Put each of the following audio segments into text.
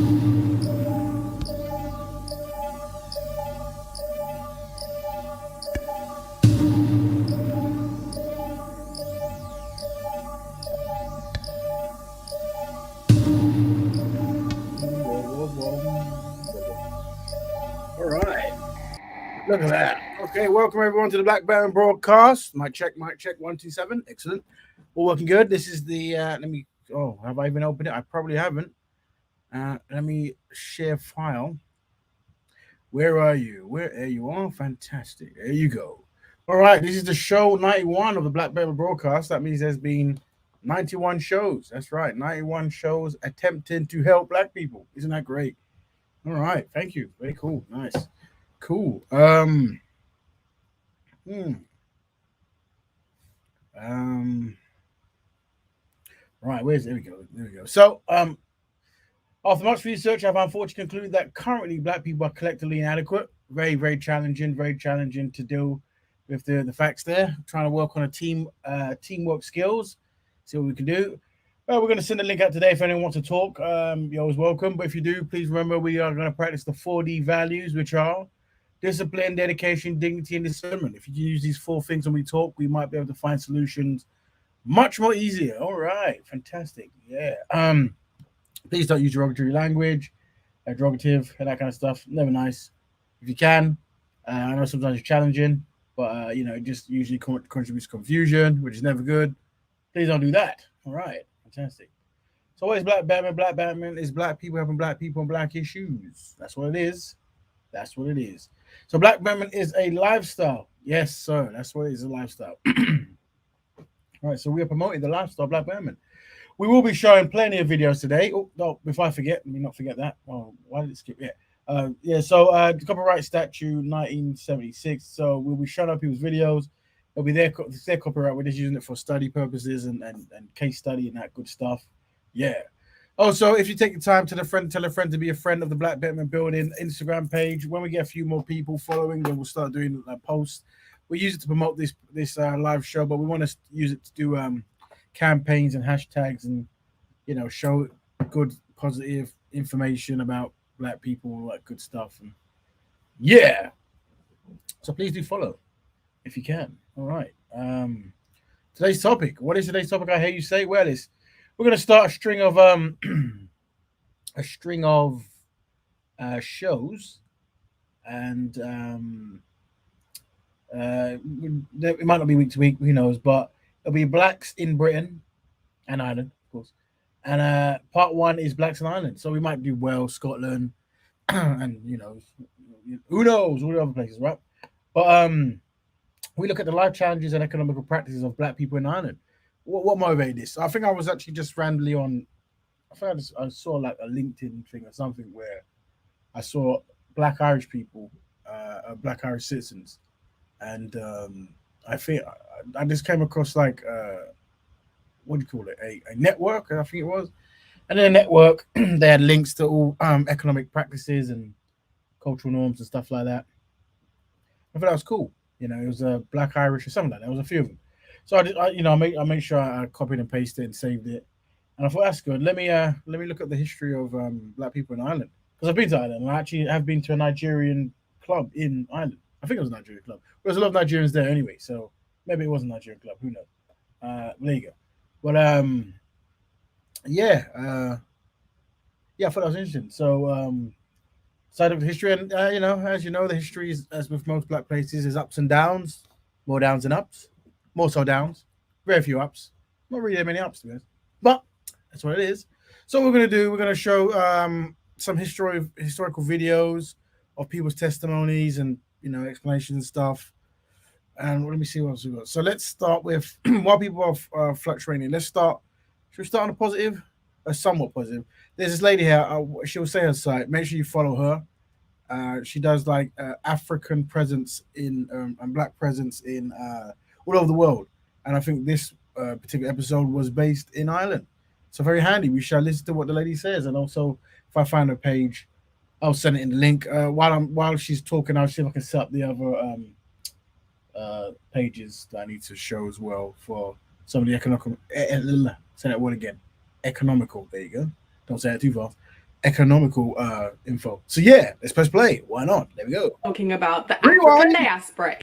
All right. Look at that. Okay, welcome everyone to the Black Baron broadcast. Mic check, 127. Excellent. All working good. This is the let me have I even opened it? I probably haven't. Let me share file. Where are you? Where are you? Oh, fantastic. There you go. All right, this is the show 91 of the Black Baron broadcast. That means there's been 91 shows. That's right, 91 shows attempting to help black people. Isn't that great? All right, thank you. Very cool. Nice. Cool. Hmm. Um. Right. Where's there we go. There we go. So, after much research, I've unfortunately concluded that currently black people are collectively inadequate. Very, very challenging. Very challenging to deal with the facts there. Trying to work on a teamwork skills. See what we can do. We're going to send a link out today if anyone wants to talk. You're always welcome. But if you do, please remember we are going to practice the 4D values, which are discipline, dedication, dignity, and discernment. If you use these four things when we talk, we might be able to find solutions much more easier. All right, fantastic. Yeah. Please don't use derogatory language, derogative, and that kind of stuff. Never nice. If you can, I know sometimes it's challenging, but it just usually contributes to confusion, which is never good. Please don't do that. All right, fantastic. So what is Black Batman? Black Batman is black people helping black people on black issues. That's what it is. That's what it is. So Black Betterment is a lifestyle. Yes, sir. That's what it is, a lifestyle. All right, so we are promoting the lifestyle Black Betterment. We will be showing plenty of videos today. Oh, no, if I forget, let me not forget that. Oh, why did it skip? The copyright statute 1976. So we'll be showing up people's videos. It'll be their copyright. We're just using it for study purposes and case study and that good stuff. Yeah. Also, if you take the time tell a friend to be a friend of the Black Betterment Building Instagram page. When we get a few more people following, then we'll start doing posts. We use it to promote this live show, but we want to use it to do campaigns and hashtags and show good positive information about black people, all that good stuff. And yeah, so please do follow if you can. All right. Today's topic. What is today's topic? I hear you say. Well, we're going to start a string of shows, and it might not be week to week. Who knows? But it'll be blacks in Britain and Ireland, of course. And part one is blacks in Ireland. So we might do Wales, Scotland, and who knows, all the other places, right? But we look at the life challenges and economical practices of black people in Ireland. What motivated this? I think I was actually just randomly on. I saw like a LinkedIn thing or something where I saw black Irish people, black Irish citizens, and I think I just came across like what do you call it? A network, I think it was. And in the network, they had links to all economic practices and cultural norms and stuff like that. I thought that was cool. It was a Black Irish or something like that. There was a few of them. So I made sure I copied and pasted it and saved it. And I thought that's good. Let me look at the history of black people in Ireland, because I've been to Ireland and I actually have been to a Nigerian club in Ireland. I think it was a Nigerian club. There's a lot of Nigerians there anyway, so maybe it was a Nigerian club. Who knows? There you go. But I thought that was interesting. So side of the history, and as you know, the history is, as with most black places, is ups and downs, more downs than ups, more so downs, very few ups, not really that many ups to be honest, but that's what it is. So what we're gonna do, we're gonna show some historical videos of people's testimonies and explanations and stuff. And let me see what else we got. So let's start with while people are fluctuating. Let's start. Should we start on a positive? Somewhat positive. There's this lady here. She'll say her site. Make sure you follow her. She does like African presence in and black presence in all over the world. And I think this particular episode was based in Ireland. So very handy. We shall listen to what the lady says, and also if I find her page, I'll send it in the link. While she's talking, I'll see if I can set up the other pages that I need to show as well for some of the economical. Say that word again. Economical. There you go. Don't say it too fast. economical info. So yeah, let's press play. Why not? There we go. Talking about the Rewind. African diaspora.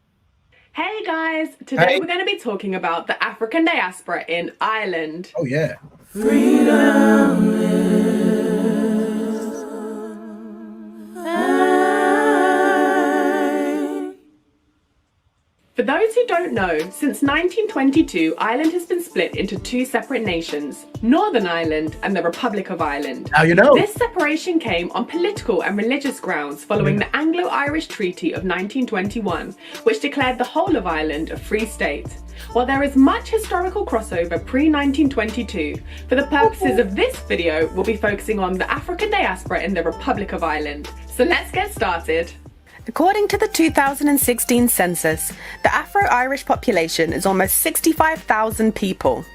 Hey guys, today we're going to be talking about the African diaspora in Ireland. Oh yeah. Freedom For those who don't know, since 1922, Ireland has been split into two separate nations, Northern Ireland and the Republic of Ireland. Now you know. This separation came on political and religious grounds following the Anglo-Irish Treaty of 1921, which declared the whole of Ireland a free state. While there is much historical crossover pre-1922, for the purposes of this video, we'll be focusing on the African diaspora in the Republic of Ireland. So let's get started. According to the 2016 census, the Afro-Irish population is almost 65,000 people.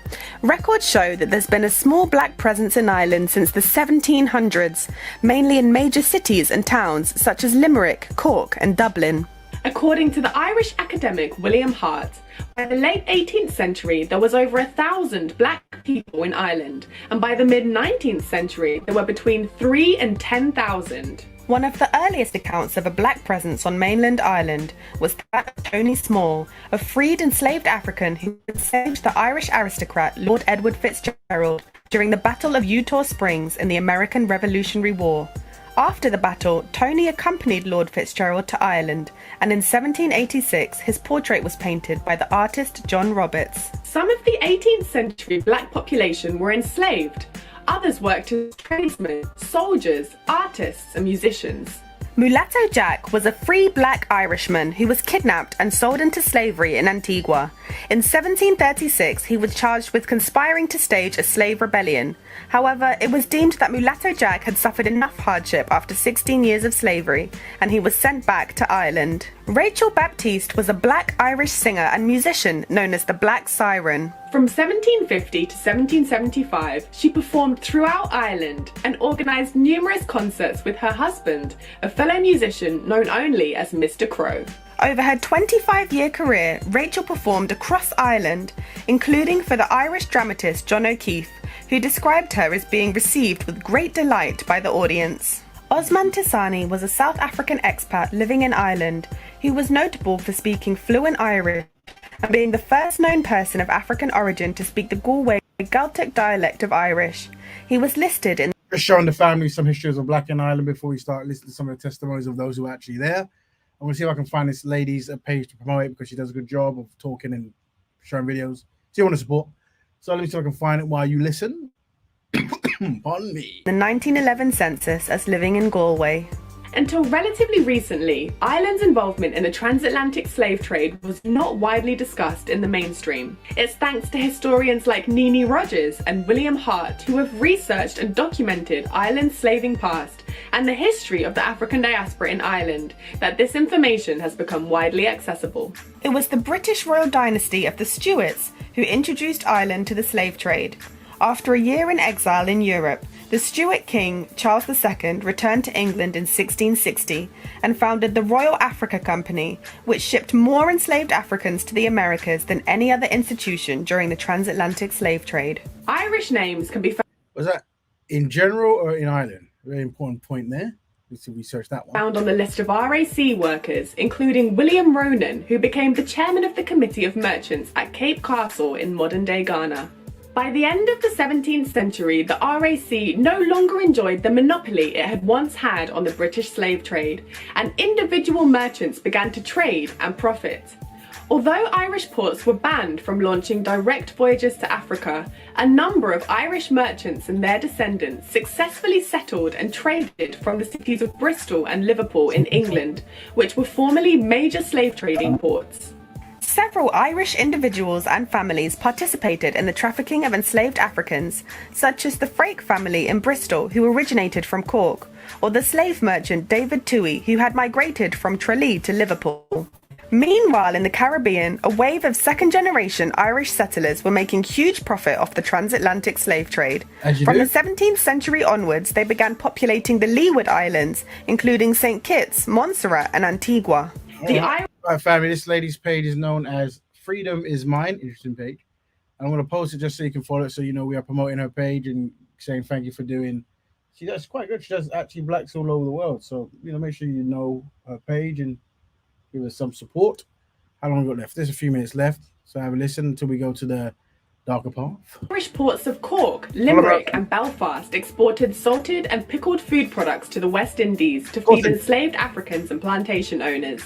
Records show that there's been a small black presence in Ireland since the 1700s, mainly in major cities and towns such as Limerick, Cork and Dublin. According to the Irish academic William Hart, by the late 18th century there was over 1,000 black people in Ireland, and by the mid-19th century there were between 3 and 10,000. One of the earliest accounts of a black presence on mainland Ireland was that of Tony Small, a freed enslaved African who saved the Irish aristocrat Lord Edward Fitzgerald during the Battle of Eutaw Springs in the American Revolutionary War. After the battle, Tony accompanied Lord Fitzgerald to Ireland, and in 1786 his portrait was painted by the artist John Roberts. Some of the 18th century black population were enslaved. Others worked as tradesmen, soldiers, artists and musicians. Mulatto Jack was a free black Irishman who was kidnapped and sold into slavery in Antigua. In 1736, he was charged with conspiring to stage a slave rebellion. However, it was deemed that Mulatto Jack had suffered enough hardship after 16 years of slavery, and he was sent back to Ireland. Rachel Baptiste was a black Irish singer and musician known as the Black Siren. From 1750 to 1775, she performed throughout Ireland and organised numerous concerts with her husband, a fellow musician known only as Mr. Crow. Over her 25-year career, Rachel performed across Ireland, including for the Irish dramatist John O'Keeffe, who described her as being received with great delight by the audience. Osman Tisani was a South African expat living in Ireland who was notable for speaking fluent Irish and being the first known person of African origin to speak the Galway Gaeltacht dialect of Irish. He was listed in... Just showing the family some histories of Black in Ireland before we start listening to some of the testimonies of those who are actually there. I'm going to see if I can find this lady's page to promote it because she does a good job of talking and showing videos. So you want to support. So let me see if I can find it while you listen. Pardon me. The 1911 census as living in Galway. Until relatively recently, Ireland's involvement in the transatlantic slave trade was not widely discussed in the mainstream. It's thanks to historians like Nini Rogers and William Hart who have researched and documented Ireland's slaving past and the history of the African diaspora in Ireland that this information has become widely accessible. It was the British royal dynasty of the Stuarts who introduced Ireland to the slave trade. After a year in exile in Europe, the Stuart king, Charles II, returned to England in 1660 and founded the Royal Africa Company, which shipped more enslaved Africans to the Americas than any other institution during the transatlantic slave trade. Irish names can be found... Was that in general or in Ireland? Very important point there. Let's research that one. Found on the list of RAC workers, including William Ronan, who became the chairman of the Committee of Merchants at Cape Castle in modern-day Ghana. By the end of the 17th century, the RAC no longer enjoyed the monopoly it had once had on the British slave trade, and individual merchants began to trade and profit. Although Irish ports were banned from launching direct voyages to Africa, a number of Irish merchants and their descendants successfully settled and traded from the cities of Bristol and Liverpool in England, which were formerly major slave trading ports. Several Irish individuals and families participated in the trafficking of enslaved Africans, such as the Frake family in Bristol, who originated from Cork, or the slave merchant David Toohey, who had migrated from Tralee to Liverpool. Meanwhile, in the Caribbean, a wave of second-generation Irish settlers were making huge profit off the transatlantic slave trade. From the 17th century onwards, they began populating the Leeward Islands, including St. Kitts, Montserrat and Antigua. Right, family, this lady's page is known as Freedom is Mine. Interesting page. I'm going to post it just so you can follow it, so you know we are promoting her page and saying thank you for doing she does quite good. She does actually blacks all over the world. So make sure you know her page and give us some support. How long we got left? There's a few minutes left, so have a listen until we go to the darker path. Irish ports of Cork, Limerick, and Belfast exported salted and pickled food products to the West Indies to feed enslaved Africans and plantation owners.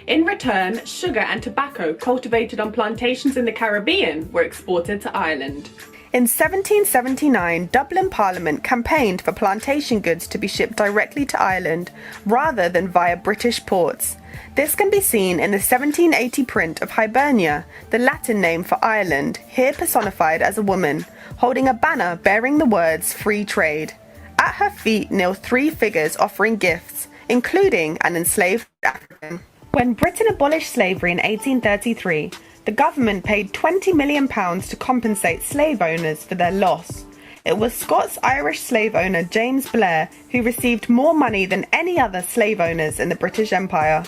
In return, sugar and tobacco cultivated on plantations in the Caribbean were exported to Ireland. In 1779, Dublin Parliament campaigned for plantation goods to be shipped directly to Ireland rather than via British ports. This can be seen in the 1780 print of Hibernia, the Latin name for Ireland, here personified as a woman, holding a banner bearing the words "Free Trade." At her feet kneel three figures offering gifts, including an enslaved African. When Britain abolished slavery in 1833, the government paid £20 million to compensate slave owners for their loss. It was Scots-Irish slave owner James Blair who received more money than any other slave owners in the British Empire.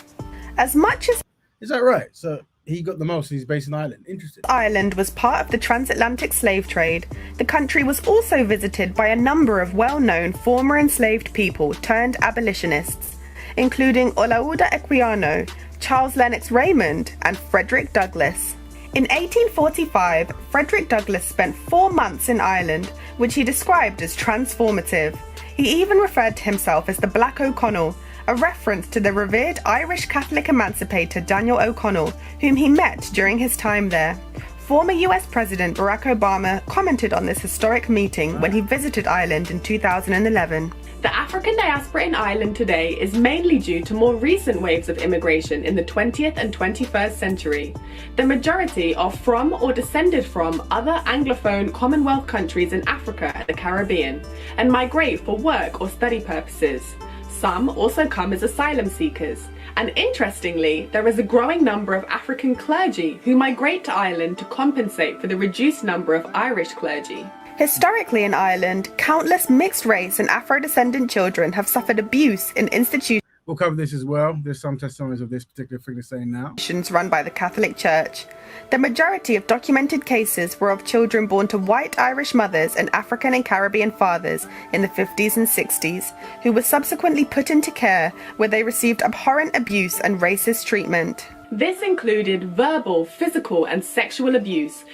As much as... Is that right? So he got the most and he's based in Ireland. Interesting. Ireland was part of the transatlantic slave trade. The country was also visited by a number of well-known former enslaved people turned abolitionists, including Olaudah Equiano, Charles Lennox Raymond, and Frederick Douglass. In 1845, Frederick Douglass spent 4 months in Ireland, which he described as transformative. He even referred to himself as the Black O'Connell, a reference to the revered Irish Catholic emancipator Daniel O'Connell, whom he met during his time there. Former US President Barack Obama commented on this historic meeting when he visited Ireland in 2011. The African diaspora in Ireland today is mainly due to more recent waves of immigration in the 20th and 21st century. The majority are from or descended from other Anglophone Commonwealth countries in Africa and the Caribbean, and migrate for work or study purposes. Some also come as asylum seekers. And interestingly, there is a growing number of African clergy who migrate to Ireland to compensate for the reduced number of Irish clergy. Historically in Ireland, countless mixed-race and Afro-descendant children have suffered abuse in institutions We'll cover this as well. There's some testimonies of this particular figure saying now. Run by the Catholic Church. The majority of documented cases were of children born to white Irish mothers and African and Caribbean fathers in the 50s and 60s, who were subsequently put into care where they received abhorrent abuse and racist treatment. This included verbal, physical, and sexual abuse,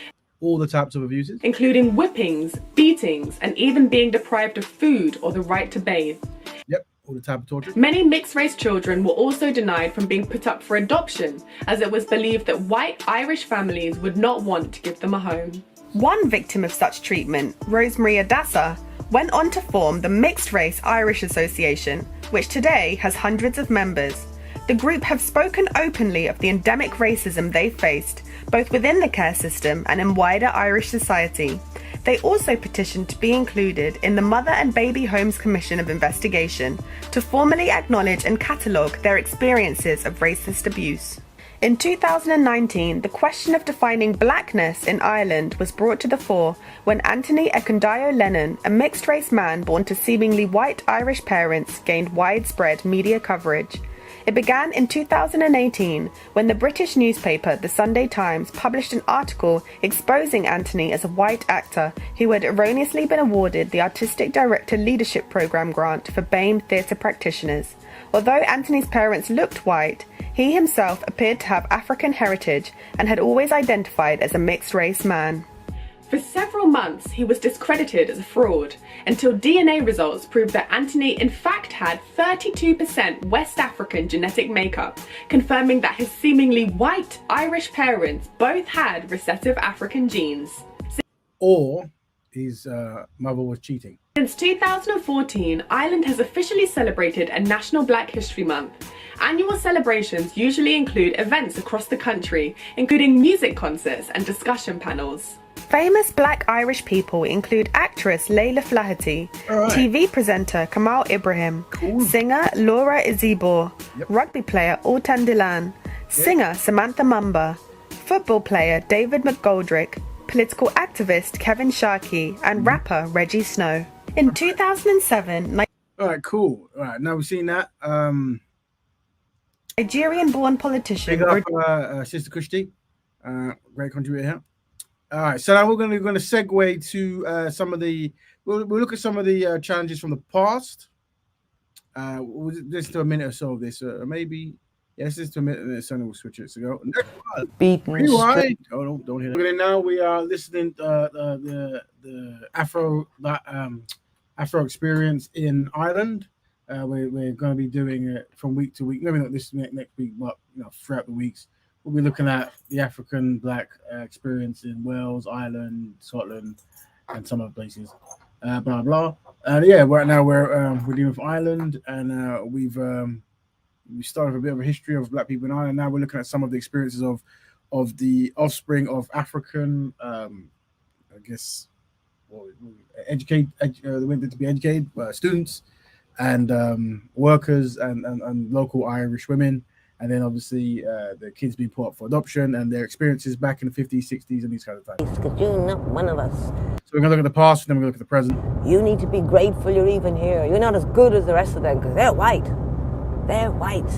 All the types of abuses, including whippings, beatings, and even being deprived of food or the right to bathe. Yep, all the type of torture. Many mixed-race children were also denied from being put up for adoption, as it was believed that white Irish families would not want to give them a home. One victim of such treatment, Rosemary Adassa, went on to form the Mixed Race Irish Association, which today has hundreds of members. The group have spoken openly of the endemic racism they faced, both within the care system and in wider Irish society. They also petitioned to be included in the Mother and Baby Homes Commission of Investigation to formally acknowledge and catalogue their experiences of racist abuse. In 2019, the question of defining blackness in Ireland was brought to the fore when Anthony Ekundayo Lennon, a mixed-race man born to seemingly white Irish parents, gained widespread media coverage. It began in 2018 when the British newspaper The Sunday Times published an article exposing Anthony as a white actor who had erroneously been awarded the Artistic Director Leadership Programme grant for BAME theatre practitioners. Although Anthony's parents looked white, he himself appeared to have African heritage and had always identified as a mixed-race man. For several months, he was discredited as a fraud, until DNA results proved that Anthony in fact had 32% West African genetic makeup, confirming that his seemingly white Irish parents both had recessive African genes. Or his mother was cheating. Since 2014, Ireland has officially celebrated a National Black History Month. Annual celebrations usually include events across the country, including music concerts and discussion panels. Famous black Irish people include actress Layla Flaherty, TV presenter Kamal Ibrahim, singer Laura Izibor, rugby player Altan Dilan, singer Samantha Mumba, football player David McGoldrick, political activist Kevin Sharkey, and rapper Reggie Snow. In 2007, Alright, cool. Alright, now we've seen that. Nigerian-born politician Big up Sister Kushti. Great contributor here. All right, so now we're going to segue to some of the we'll look at some of the challenges from the past. We'll just do a minute or so of this, maybe. Yes, just a minute, and then we'll switch it. So go next one. Beaten straight. Rewind. Oh, don't hear that. Now we are listening the Afro experience in Ireland. We're going to be doing it from week to week. Maybe not this next week, but throughout the weeks, we'll be looking at the African Black experience in Wales, Ireland, Scotland, and some other places. Blah blah. And yeah, right now we're dealing with Ireland, and we started with a bit of a history of Black people in Ireland. Now we're looking at some of the experiences of the offspring of African, I guess, well, they went to be educated students and workers and local Irish women, and then obviously the kids being put up for adoption and their experiences back in the 50s, 60s, and these kind of things. Because you're not one of us. So we're gonna look at the past, and then we're gonna look at the present. You need to be grateful you're even here. You're not as good as the rest of them because they're white. They're white.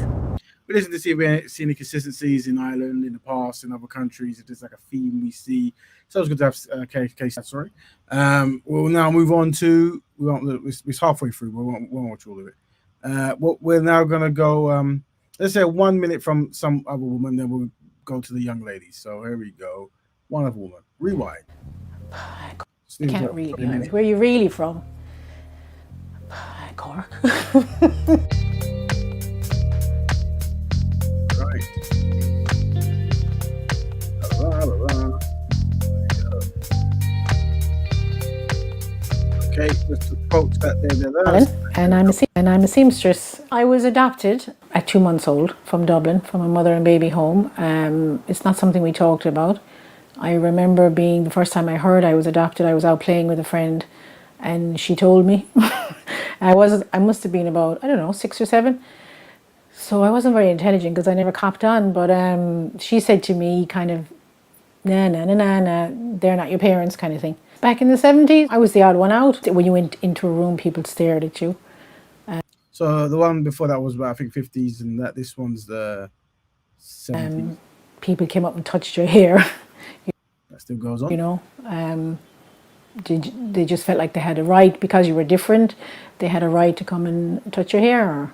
We listen to see if we see any consistencies in Ireland, in the past, in other countries. If there's like a theme we see, so it's good to have case. Sorry. We'll now move on to. It's halfway through. We won't watch all of it. We're now gonna go. Let's say 1 minute from some other woman, then we'll go to the young ladies. So here we go. One other woman. Rewind. I can't really be Irish. Where are you really from? Cork. Right. Okay, let's folks that there. And I'm a seamstress. I was adopted at 2 months old from Dublin, from a mother and baby home. It's not something we talked about. I remember being the first time I heard I was adopted. I was out playing with a friend, and she told me. I must have been about 6 or 7. So I wasn't very intelligent because I never copped on. But she said to me, kind of, nah, they're not your parents, kind of thing. Back in the 70s, I was the odd one out. When you went into a room, people stared at you. So the one before that was about, I think, 50s, and this one's the 70s. People came up and touched your hair. That still goes on. They just felt like they had a right, because you were different, they had a right to come and touch your hair or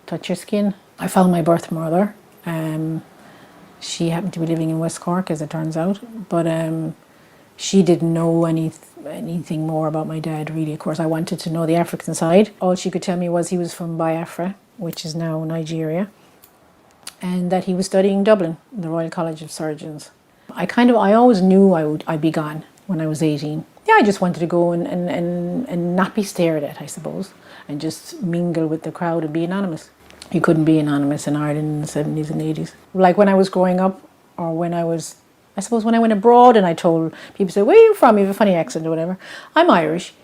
touch your skin. I found my birth mother. She happened to be living in West Cork, as it turns out, but she didn't know anything more about my dad, really. Of course, I wanted to know the African side. All she could tell me was he was from Biafra, which is now Nigeria, and that he was studying Dublin, the Royal College of Surgeons. I always knew I'd be gone when I was 18. Yeah, I just wanted to go and not be stared at, I suppose, and just mingle with the crowd and be anonymous. You couldn't be anonymous in Ireland in the 70s and 80s. Like when I was growing up, or when I went abroad and I told people, say, where are you from? You have a funny accent or whatever. I'm Irish.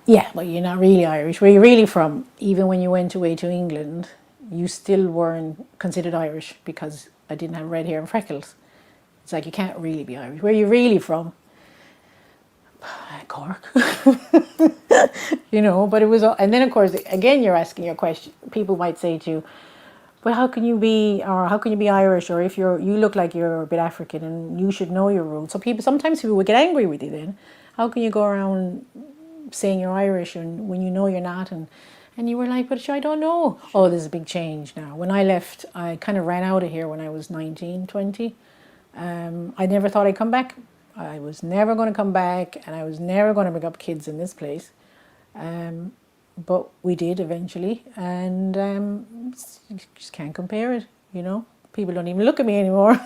Yeah, but you're not really Irish. Where are you really from? Even when you went away to England, you still weren't considered Irish because I didn't have red hair and freckles. It's like, you can't really be Irish. Where are you really from? Cork. But it was, and then of course, again, you're asking your question. People might say to you, well, how can you be Irish, or if you look like you're a bit African and you should know your roots. So sometimes people would get angry with you then. How can you go around saying you're Irish and when you know you're not? And you were like, but I don't know. Oh, there's a big change now. When I left, I kind of ran out of here when I was 19, 20. I never thought I'd come back. I was never going to come back, and I was never going to bring up kids in this place. But we did eventually, and you just can't compare it, People don't even look at me anymore.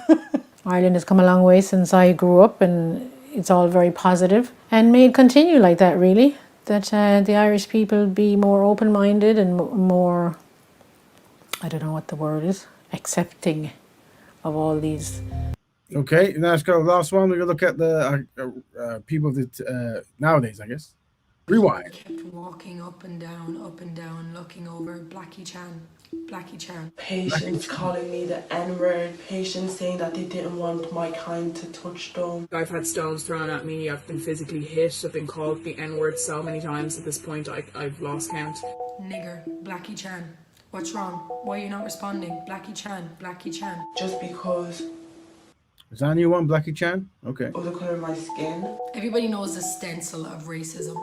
Ireland has come a long way since I grew up, and it's all very positive, and may it continue like that, really, that the Irish people be more open-minded and more, I don't know what the word is, accepting of all these. Okay, now let's go to the last one. We're going to look at the people that nowadays, I guess. Rewind. I kept walking up and down, looking over. Blackie Chan. Patients calling me the N-word, patients saying that they didn't want my kind to touch them. I've had stones thrown at me, I've been physically hit, I've been called the N-word so many times at this point I've lost count. Nigger, Blackie Chan. What's wrong? Why are you not responding? Blackie Chan. Just because. Is that a new one, Blackie Chan? Okay. Or the colour of my skin. Everybody knows the stencil of racism.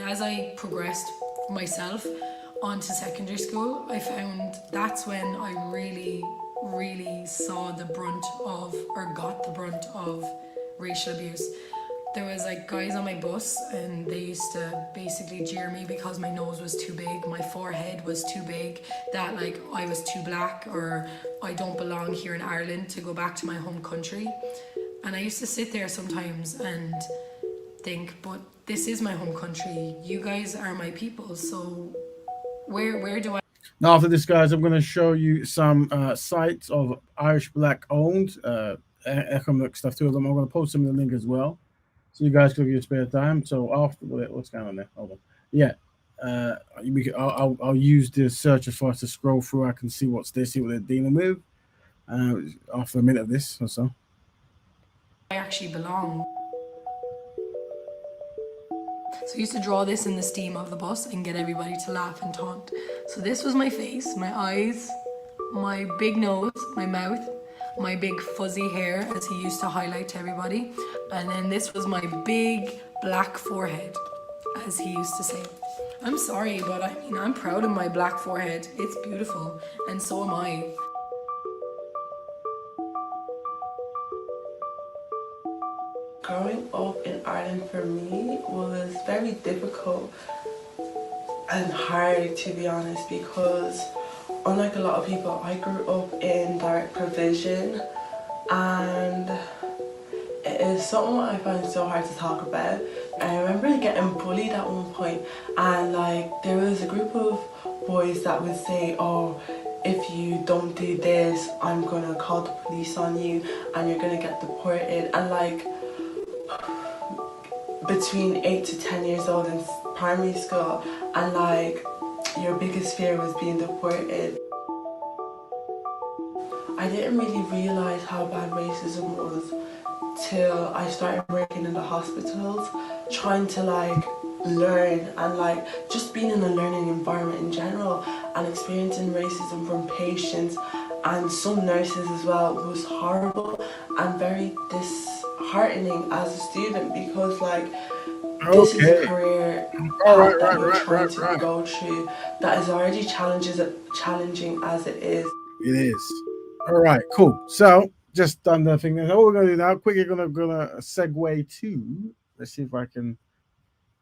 As I progressed myself onto secondary school, I found that's when I really saw the brunt of, or got the brunt of, racial abuse. There was like guys on my bus and they used to basically jeer me because my nose was too big, my forehead was too big, that like I was too black or I don't belong here in Ireland to go back to my home country. And I used to sit there sometimes and think, but this is my home country. You guys are my people. So where do I... Now, after this, guys, I'm going to show you some sites of Irish Black-owned economic stuff, too. I'm going to post some in the link as well, so you guys can look at your spare time. So after, what's going on there? Hold on. Yeah, I'll use the searcher for us to scroll through. I can see what's there, see what they're dealing with after a minute of this or so. I actually belong. So I used to draw this in the steam of the bus and get everybody to laugh and taunt. So this was my face, my eyes, my big nose, my mouth, my big fuzzy hair, as he used to highlight to everybody. And then this was my big black forehead, as he used to say. I'm sorry, but I mean, I'm proud of my black forehead. It's beautiful, and so am I. Growing up in Ireland for me was very difficult and hard, to be honest, because unlike a lot of people, I grew up in direct provision, and it is something I find so hard to talk about. I remember getting bullied at one point, and like there was a group of boys that would say, oh, if you don't do this, I'm gonna call the police on you and you're gonna get deported. And like between 8 to 10 years old in primary school, and like your biggest fear was being deported. I didn't really realise how bad racism was till I started working in the hospitals, trying to like learn and like just being in a learning environment in general and experiencing racism from patients and some nurses as well was horrible and very disheartening as a student, because like this is a career path that you're trying to go through that is already challenging as it is. It is. All right, cool. So just done the thing. That's all we're gonna do now. Quickly gonna segue to. Let's see if I can.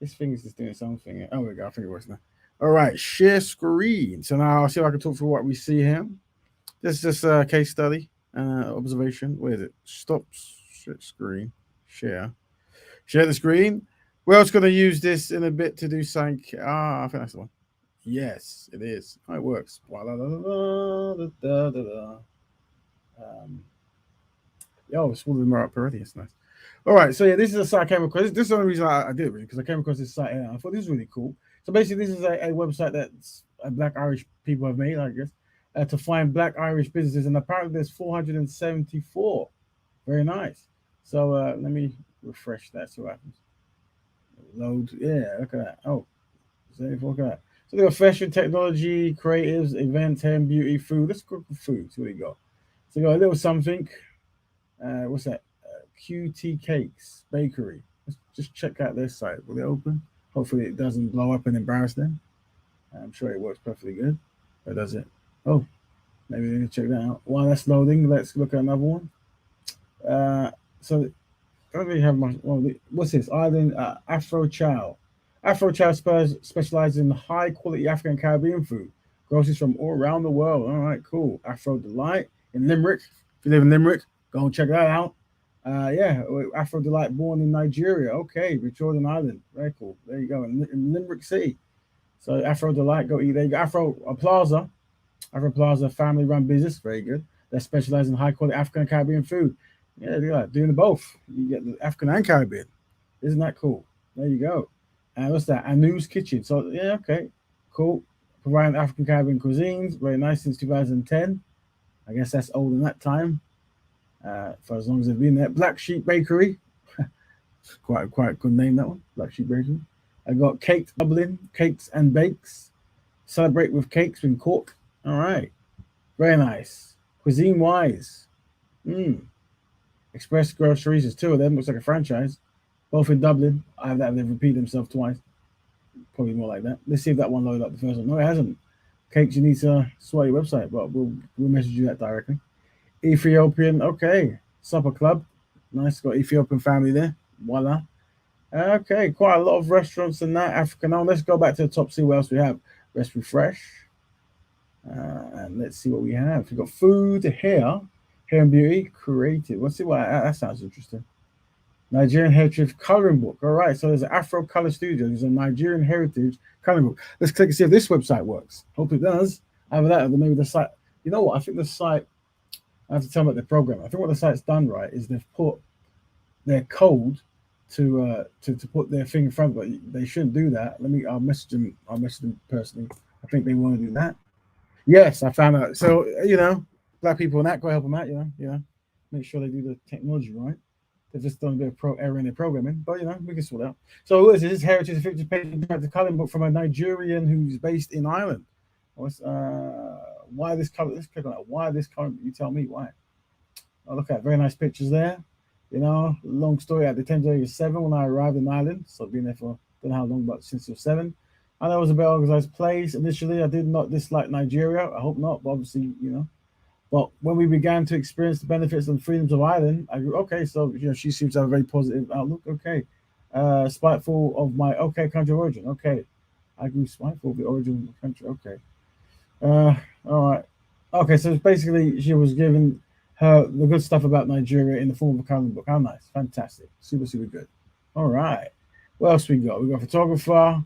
This thing is just doing its own thing. Oh, we go. I think it works now. All right, share screen. So now I'll see if I can talk through what we see here. This is just a case study, observation. Where is it? Stop screen. Share the screen. We're also going to use this in a bit to do something. I think that's the one. Yes, it is. Oh, it works. It's all of them are up already. It's nice. All right, so yeah, this is a site I came across. This is the only reason I did it, really, because I came across this site and I thought this was really cool. So basically, this is a website that Black Irish people have made, I guess, to find Black Irish businesses, and apparently there's 474. Very nice. So let me refresh that. See what happens. Load. Yeah, look at that. Oh, look at that. So they got fashion, technology, creatives, events, hair and beauty, food. Let's cook for food. So we got. So we got a little something. What's that? QT Cakes Bakery. Let's just check out their site. Will it open? Hopefully it doesn't blow up and embarrass them. I'm sure it works perfectly good. Or does it? Oh, maybe we can check that out. While that's loading, let's look at another one. So I don't really have much. Well, what's this? Island Afro Chow. Afro Chow specializes in high quality African Caribbean food. Groceries from all around the world. All right, cool. Afro Delight in Limerick. If you live in Limerick, go and check that out. Afro Delight, born in Nigeria. Okay, Jordan Island. Very cool. There you go. In Limerick City. So Afro Delight, go eat there. You go. Afro Plaza, family-run business. Very good. That specializes in high-quality African and Caribbean food. Yeah, they are doing both. You get the African and Caribbean. Isn't that cool? There you go. And what's that? Anu's Kitchen. So yeah, okay, cool. Providing African Caribbean cuisines. Very nice since 2010. I guess that's old in that time. For as long as they've been there. Black Sheep Bakery. quite a good name, that one. Black Sheep Bakery. I got Cake Dublin, Cakes and Bakes. Celebrate with Cakes in Cork. All right. Very nice. Cuisine Wise. Express Groceries. There's two of them. Looks like a franchise. Both in Dublin. I have that. They've repeated themselves twice. Probably more like that. Let's see if that one loaded up the first one. No, it hasn't. Cakes, you need to sort your website, but we'll message you that directly. Ethiopian. Okay. Supper Club. Nice. Got Ethiopian family there. Voila. Okay, quite a lot of restaurants in that African. Now let's go back to the top. See what else we have. Let's refresh, and let's see what we have. We've got food, hair and beauty, creative. Let's see what that sounds interesting. Nigerian Heritage Coloring Book. All right, so there's an Afro Color Studio. There's a Nigerian Heritage Coloring Book. Let's click and see if this website works. Hope it does. Either that, or maybe the site. You know what? I think the site. I have to tell them about the program. I think what the site's done right is they've put their code to put their thing in front, but they shouldn't do that. I'll message them personally. I think they want to do that. Yes, I found out. So black people and that, go help them out. Make sure they do the technology right. They've just done a bit of error in their programming, but we can sort it out. So what is this? Heritage Picture Page coloring book from a Nigerian who's based in Ireland. Why this color? Let's click on that. Why this color? You tell me why. Oh, look at very nice pictures there. Long story. At the 10th age of 7 when I arrived in Ireland, so I've been there for don't know how long, but since you're 7. I know it was a very organized place. Initially, I did not dislike Nigeria. I hope not, but obviously, But when we began to experience the benefits and freedoms of Ireland, I grew, okay, so, she seems to have a very positive outlook. Okay. Spiteful of my, country of origin. Okay. I grew spiteful of the origin of the country. Okay. All right. Okay, so basically she was giving her the good stuff about Nigeria in the form of a coloring book. How nice. Fantastic. Super, super good. All right. What else we got? We got a photographer.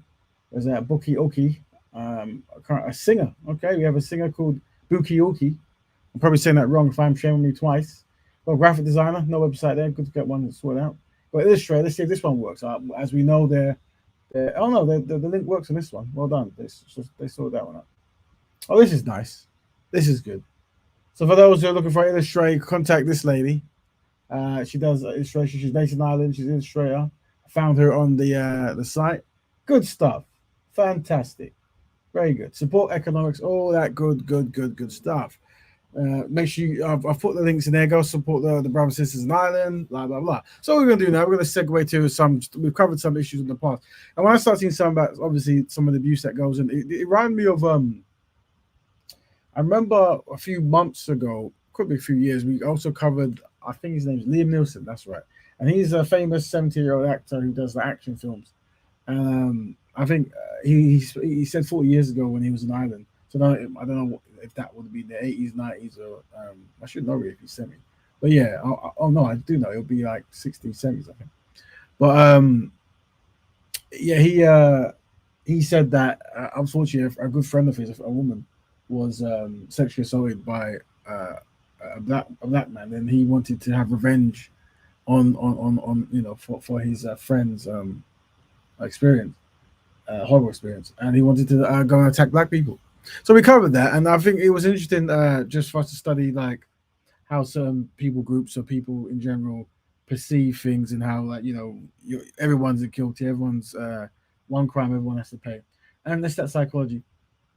There's that Buki Oki. A singer. Okay, we have a singer called Buki Oki. I'm probably saying that wrong if I'm shaming me twice. Well, graphic designer, no website there. Good to get one sorted out. But illustrator, let's see if this one works. As we know, the link works on this one. Well done. They sorted that one out. Oh, this is nice. This is good. So for those who are looking for an illustrator, contact this lady. She does illustration. She's based in Ireland. She's an illustrator. I found her on the site. Good stuff. Fantastic. Very good. Support economics. All that good stuff. Make sure I've put the links in there. Go support the brothers and sisters in Ireland. Blah blah blah. So what we're gonna do now, we're gonna segue to some. We've covered some issues in the past, and when I start seeing some about obviously some of the abuse that goes in, it reminded me of I remember a few months ago, could be a few years, we also covered, I think his name is Liam Neeson, that's right. And he's a famous 70-year-old actor who does the action films. I think he said 40 years ago when he was in Ireland. So now, I don't know if that would be the 80s, 90s, or I should know really if he's 70. But yeah, no, I do know. It'll be like 60s, 70s, I think. But yeah, he said that unfortunately a good friend of his, a woman, was sexually assaulted by a black man, and he wanted to have revenge on for his friend's experience, horrible experience, and he wanted to go and attack black people. So we covered that, and I think it was interesting just for us to study like how certain people groups or people in general perceive things, and how everyone's guilty, everyone's one crime, everyone has to pay, and that's that psychology.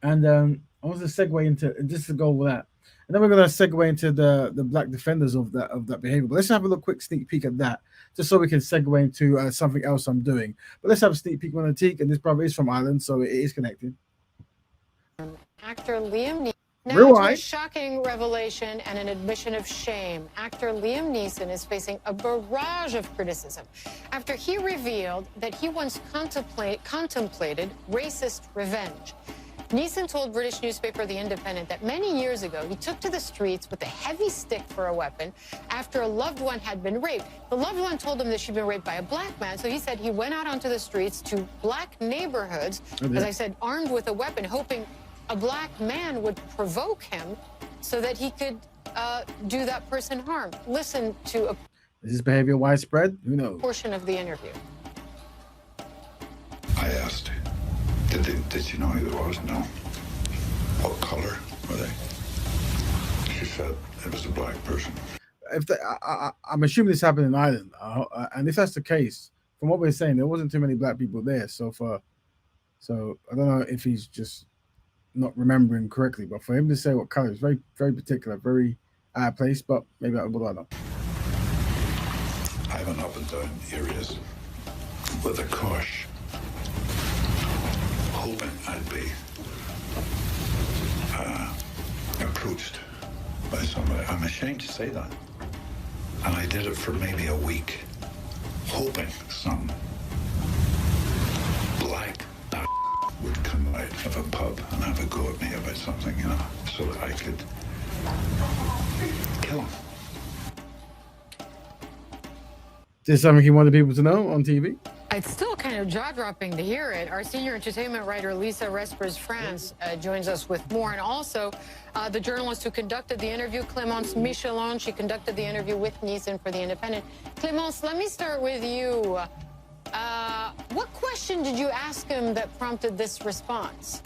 And I want to segue into just to go over that, and then we're going to segue into the black defenders of that behavior. But let's have a quick sneak peek at that, just so we can segue into something else I'm doing. But let's have a sneak peek on the teak, and this brother is from Ireland, so it is connected. Actor Liam Neeson. Now Rewind. to a shocking revelation and an admission of shame. Actor Liam Neeson is facing a barrage of criticism after he revealed that he once contemplated racist revenge. Neeson told British newspaper The Independent that many years ago he took to the streets with a heavy stick for a weapon after a loved one had been raped. The loved one told him that she'd been raped by a black man, so he said he went out onto the streets to black neighborhoods, as I said, armed with a weapon, hoping a black man would provoke him so that he could do that person harm. Listen to a Is this behavior widespread? Who knows? portion of the interview. I asked, did you know who it was? No. What color were they? She said it was a black person. I'm assuming this happened in Ireland, and if that's the case, from what we're saying, there wasn't too many black people there so far. So I don't know if he's just not remembering correctly, but for him to say what color is very, very particular, very out of place. But maybe I don't know. I went up and down areas with a kosh, hoping I'd be approached by somebody. I'm ashamed to say that. And I did it for maybe a week, hoping some black would come out of a pub and have a go at me about something, you know, so that I could kill him. Is this something you wanted people to know on TV? It's still kind of jaw-dropping to hear it. Our senior entertainment writer, Lisa Respers France, joins us with more. And also, the journalist who conducted the interview, Clémence Michelon, she conducted the interview with Neeson for The Independent. Clémence, let me start with you. What question did you ask him that prompted this response?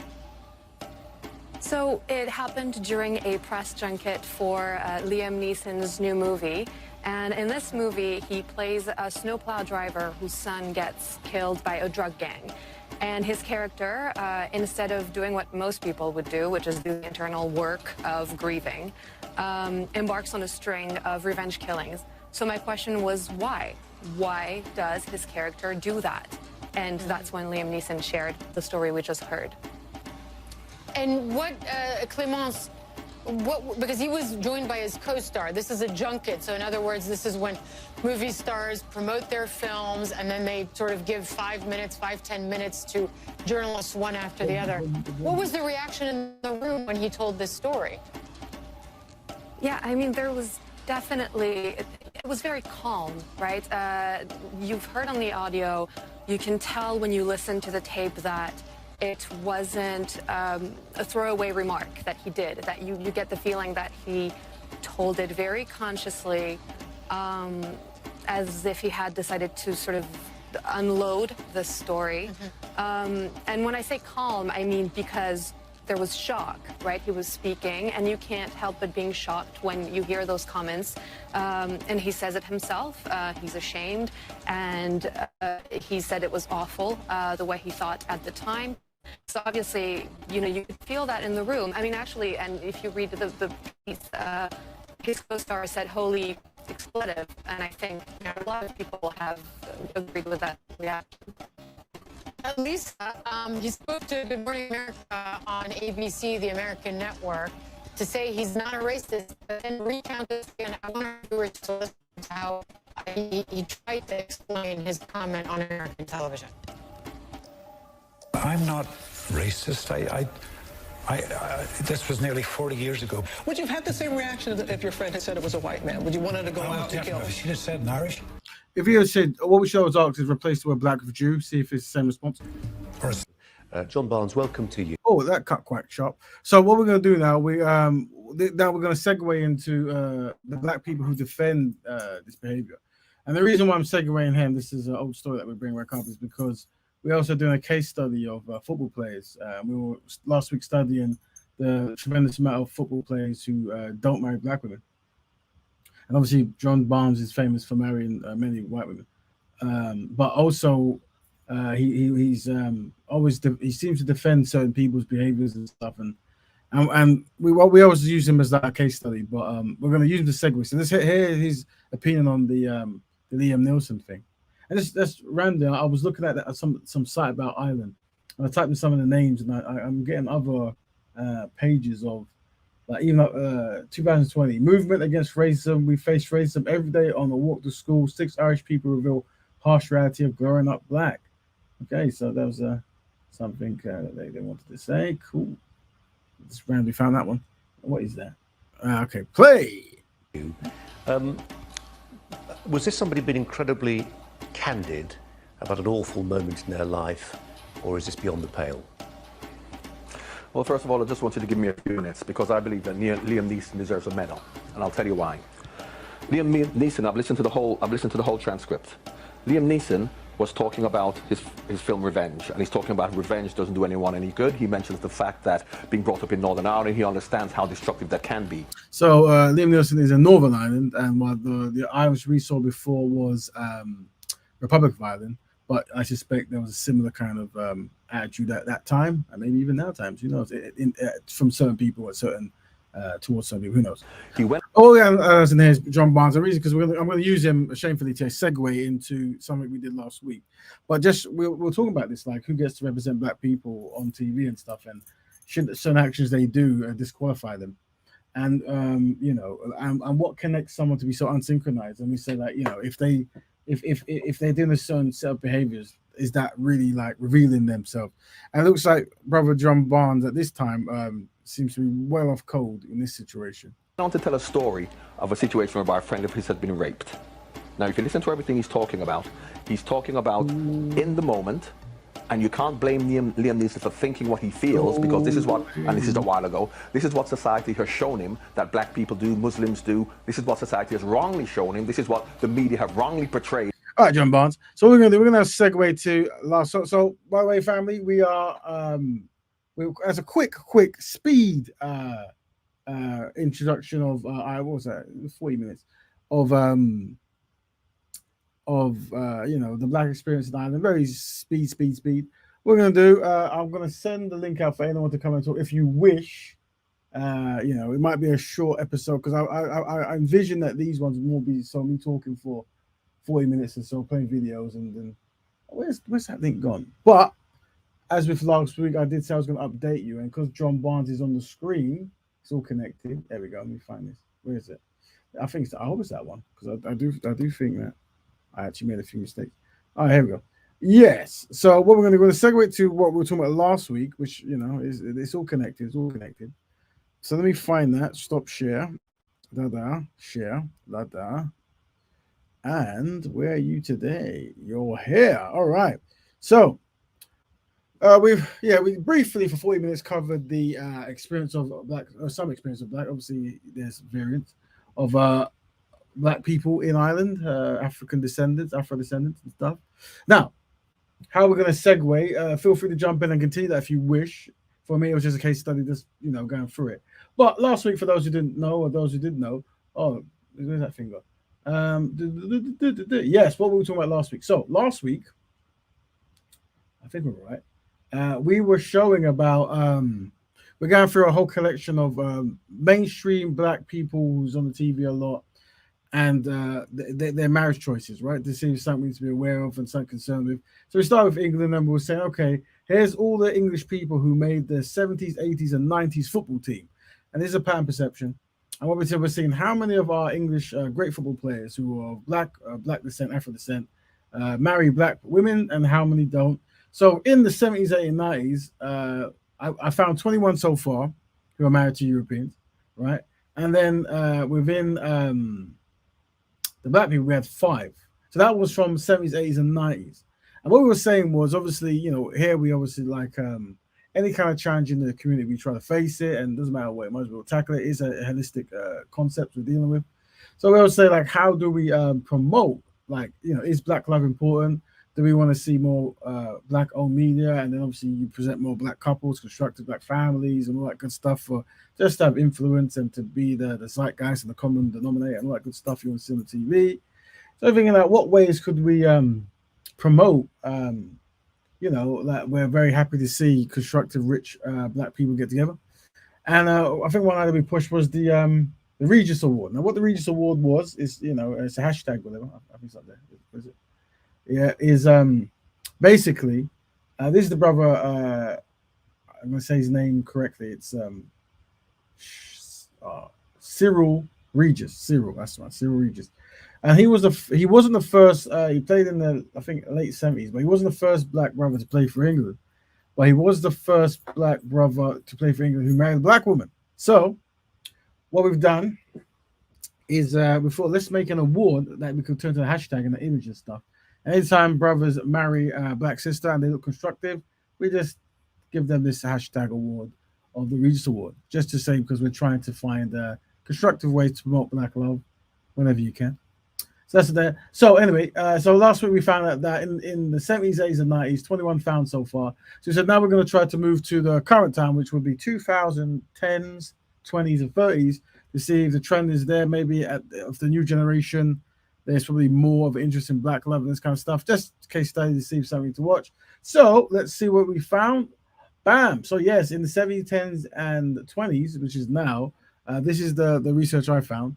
So it happened during a press junket for Liam Neeson's new movie. And in this movie, he plays a snowplow driver whose son gets killed by a drug gang. And his character, instead of doing what most people would do, which is do the internal work of grieving, embarks on a string of revenge killings. So my question was, why? Why does his character do that? And that's when Liam Neeson shared the story we just heard. And what, Clémence, because he was joined by his co-star. This is a junket, so in other words, this is when movie stars promote their films and then they sort of give 5 minutes, 10 minutes to journalists one after the other. What was the reaction in the room when he told this story? Yeah, I mean, there was definitely, it was very calm, right? You've heard on the audio, you can tell when you listen to the tape that it wasn't a throwaway remark that he did, that you get the feeling that he told it very consciously, as if he had decided to sort of unload the story. And when I say calm, I mean because there was shock, right? He was speaking, and you can't help but being shocked when you hear those comments. And he says it himself. He's ashamed, and he said it was awful, the way he thought at the time. So obviously, you know, you could feel that in the room. I mean, actually, and if you read the piece, his co-star said holy expletive, and I think a lot of people have agreed with that reaction. Lisa, he spoke to Good Morning America on ABC, the American network, to say he's not a racist, but then recounted, and I want our viewers to listen to how he tried to explain his comment on American television. I'm not racist. This was nearly 40 years ago. Would you have had the same reaction if your friend had said it was a white man? Would you want her to go out to kill him? She'd have said an Irish. If you had said, what we should always ask is replace the word black with Jew, see if it's the same response. John Barnes, welcome to you. Oh, that cut quite sharp. So what we're going to do now, we're going to segue into the black people who defend this behavior. And the reason why I'm segueing him, this is an old story that we bring back up, is because we're also doing a case study of football players. We were last week studying the tremendous amount of football players who don't marry black women. And obviously, John Barnes is famous for marrying many white women. But also, he seems to defend certain people's behaviors and stuff. And we always use him as that case study. But we're going to use him to segue. So here is his opinion on the Liam Neeson thing. And that's random. I was looking at some site about Ireland, and I typed in some of the names, and I'm getting other pages of, like, even 2020 movement against racism. We face racism every day on the walk to school. 6 Irish people reveal harsh reality of growing up black. Okay, so that was something that they wanted to say. Cool. Just randomly found that one. What is that? Okay, play. Was this somebody being incredibly candid about an awful moment in their life, or is this beyond the pale? Well, first of all, I just want you to give me a few minutes, because I believe that Liam Neeson deserves a medal, and I'll tell you why. Liam Neeson, I've listened to the whole transcript. Liam Neeson was talking about his film Revenge, and he's talking about revenge doesn't do anyone any good. He mentions the fact that being brought up in Northern Ireland, he understands how destructive that can be. So Liam Neeson is in Northern Ireland, and what the Irish we saw before was Republic of Ireland. But I suspect there was a similar kind of attitude at that time, and maybe even now times. Who knows? From certain people at certain towards some people. Who knows? He went. Oh yeah, and there's John Barnes. The reason because I'm going to use him shamefully to segue into something we did last week. But just we're talking about this, like who gets to represent black people on TV and stuff, and should certain actions they do disqualify them, and and what connects someone to be so unsynchronized? And we say that if they're doing a certain set of behaviors, is that really like revealing themselves? And it looks like Brother John Barnes at this time seems to be well off cold in this situation. I want to tell a story of a situation where a friend of his had been raped. Now, if you listen to everything he's talking about in the moment, and you can't blame Liam Neeson for thinking what he feels, because this is what, and this is a while ago, this is what society has shown him that black people do, Muslims do. This is what society has wrongly shown him. This is what the media have wrongly portrayed. All right, John Barnes. So we're gonna segue to last. So by the way, family, we are as a quick speed introduction of what was that? 40 minutes of the black experience in Ireland. Very speed. We're gonna do. I'm gonna send the link out for anyone to come and talk if you wish. It might be a short episode because I envision that these ones will be me talking for 40 minutes or so, playing videos, and then where's that link gone? But as with last week, I did say I was going to update you, and because John Barnes is on the screen, it's all connected. There we go. Let me find this. Where is it? I hope it's that one because I do think that I actually made a few mistakes. All right, here we go. Yes. So what we're going to segue to what we were talking about last week, which is it's all connected. It's all connected. So let me find that. Stop share. Share. And where are you today? You're here. All right. So we briefly for 40 minutes covered the experience of black, or some experience of black. Obviously, there's variants of black people in Ireland, Afro descendants and stuff. Now, how we're going to segue? Feel free to jump in and continue that if you wish. For me, it was just a case study, just going through it. But last week, for those who didn't know or those who did know, where's that finger? Yes, what we were talking about last week. So last week, I think we're right. We were showing about we're going through a whole collection of mainstream black people who's on the TV a lot, and their marriage choices, right? This is something to be aware of and something concerned with. So we started with England, and we were saying, okay, here's all the English people who made the 70s, 80s, and 90s football team, and this is a pattern perception. And what we're seeing how many of our English great football players who are black descent, Afro descent, marry black women, and how many don't. So in the 70s, 80s, and 90s, I found 21 so far who are married to Europeans, right? And then within the black people, we had 5. So that was from 70s, 80s, and 90s. And what we were saying was, obviously, here we obviously like any kind of challenge in the community, we try to face it, and it doesn't matter what, might as well tackle it. It's a holistic concept we're dealing with. So we always say, like, how do we promote, like, is Black love important? Do we want to see more Black-owned media? And then obviously you present more Black couples, constructive Black families, and all that good stuff for just to have influence and to be the zeitgeist and the common denominator and all that good stuff you want to see on the TV. So thinking about what ways could we promote, that we're very happy to see constructive, rich Black people get together. And I think one item we pushed was the Regis Award. Now, what the Regis Award was is, it's a hashtag, whatever. I think it's up there. What is it? Yeah, is basically this is the brother. I'm gonna say his name correctly. It's Cyril Regis. Cyril, that's right, Cyril Regis. And he wasn't the first. He played in the late 70s, but he wasn't the first Black brother to play for England. But he was the first Black brother to play for England who married a Black woman. So what we've done is we thought, let's make an award that we could turn to a hashtag and the image and stuff. Anytime brothers marry a Black sister and they look constructive, we just give them this hashtag award of the Regis Award, just to say, because we're trying to find constructive ways to promote Black love whenever you can. So that's there. So anyway, so last week we found out that in the 70s, 80s, and 90s, 21 found so far. So we said now we're going to try to move to the current time, which would be 2010s, 20s, and 30s, to see if the trend is there, maybe of the new generation there's probably more of an interest in black love and this kind of stuff. Just case study to see something to watch. So let's see what we found. Bam. So yes, in the 70s, 10s, and 20s, which is now, this is the research I found.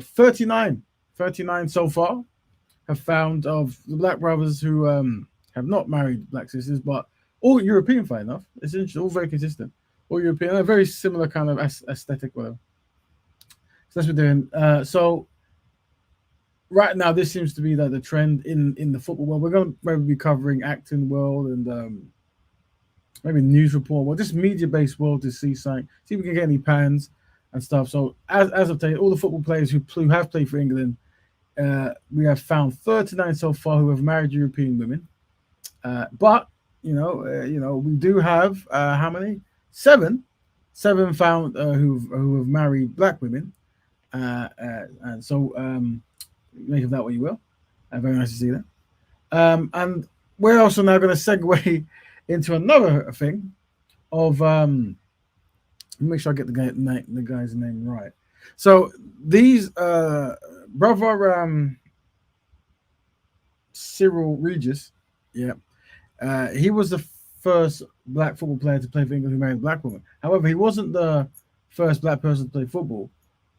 39 so far have found of the black brothers who have not married black sisters, but all European, fine enough. It's interesting, all very consistent. All European, a very similar kind of aesthetic, whatever. So that's what we're doing. So right now, this seems to be the trend in the football world. We're going to maybe be covering acting world and maybe news report, well, just media-based world to see something, see if we can get any pans and stuff. So as of today, all the football players who have played for England, we have found 39 so far who have married European women. But you know, we do have how many? Seven found who have married black women. And so make of that what you will. Very nice to see that. And we're also now going to segue into another thing of make sure I get the guy's name right. So these brother Cyril Regis, yeah, he was the first black football player to play for England who married a black woman. However, he wasn't the first black person to play football.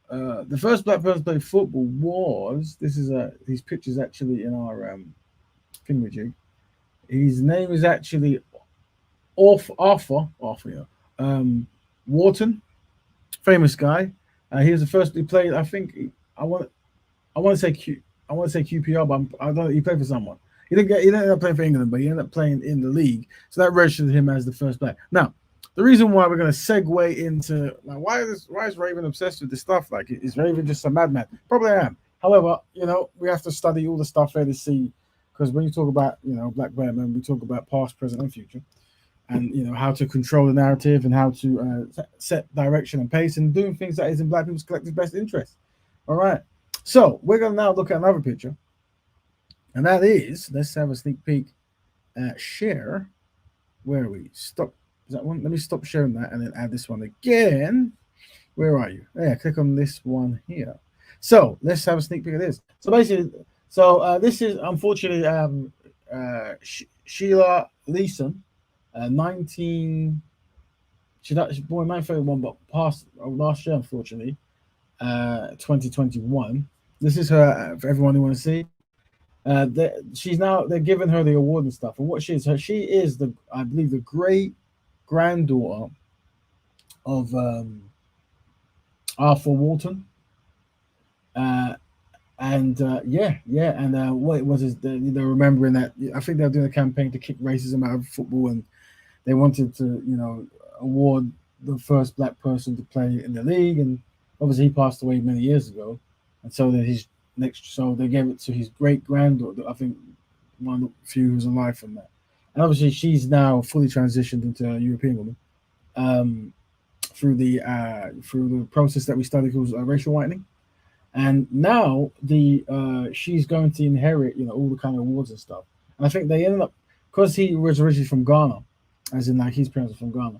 The first black person to play football was these pictures actually in our thingamajig. His name is actually Arthur, Wharton, famous guy. He was the first he played. I think I want to say QPR, but I don't know. He played for someone. He didn't end up playing for England, but he ended up playing in the league. So that registered him as the first black. Now, the reason why we're going to segue into like why is Raven obsessed with this stuff? Like, is Raven just a madman? Probably I am. However, you know, we have to study all the stuff there to see, because when you talk about, you know, black Batman, we talk about past, present, and future, and you know how to control the narrative and how to set direction and pace and doing things that is in black people's collective best interest. All right. So we're going to now look at another picture, and that is, let's have a sneak peek at share. Where are we? Stop. Is that one? Let me stop sharing that and then add this one again. Where are you? Yeah, click on this one here. So let's have a sneak peek of this. So basically, this is unfortunately Sheila Leeson, 19. She was born 1931, but passed last year, unfortunately, 2021. This is her for everyone who want to see. They're giving her the award and stuff. And what she is, I believe, the great granddaughter of Arthur Wharton. What it was is they're remembering that I think they're doing a campaign to kick racism out of football, and they wanted to, you know, award the first black person to play in the league, and obviously he passed away many years ago, and so then so they gave it to his great granddaughter. I think one of the few who's alive from that, and obviously she's now fully transitioned into a European woman through the process that we studied called racial whitening. And now she's going to inherit, you know, all the kind of awards and stuff. And I think they ended up, because he was originally from Ghana, as in like his parents are from Ghana.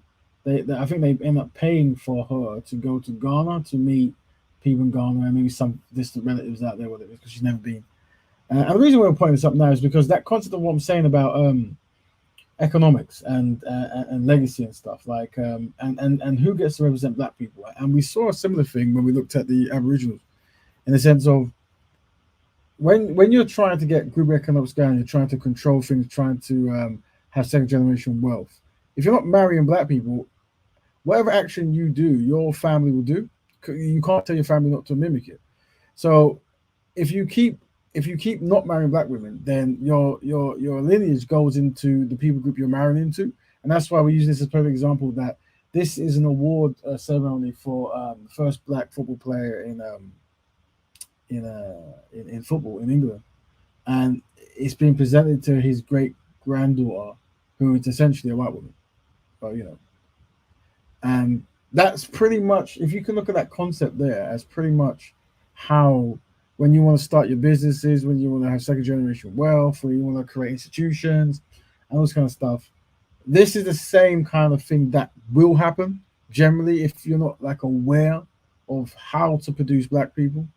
I think they end up paying for her to go to Ghana to meet people in Ghana and maybe some distant relatives out there, whatever, because she's never been. And the reason we're pointing this up now is because that concept of what I'm saying about economics and legacy and stuff, like and who gets to represent black people. And we saw a similar thing when we looked at the Aboriginals, in the sense of when you're trying to get group economics going, you're trying to control things, trying to have second generation wealth. If you're not marrying black people, whatever action you do, your family will do. You can't tell your family not to mimic it. So if you keep not marrying black women, then your lineage goes into the people group you're marrying into, and that's why we use this as a perfect example that this is an award ceremony for the first black football player in football in England, and it's been presented to his great granddaughter, who is essentially a white woman. But you know, and that's pretty much, if you can look at that concept there, as pretty much how, when you want to start your businesses, when you want to have second generation wealth, when you want to create institutions and all this kind of stuff, this is the same kind of thing that will happen generally if you're not like aware of how to produce black people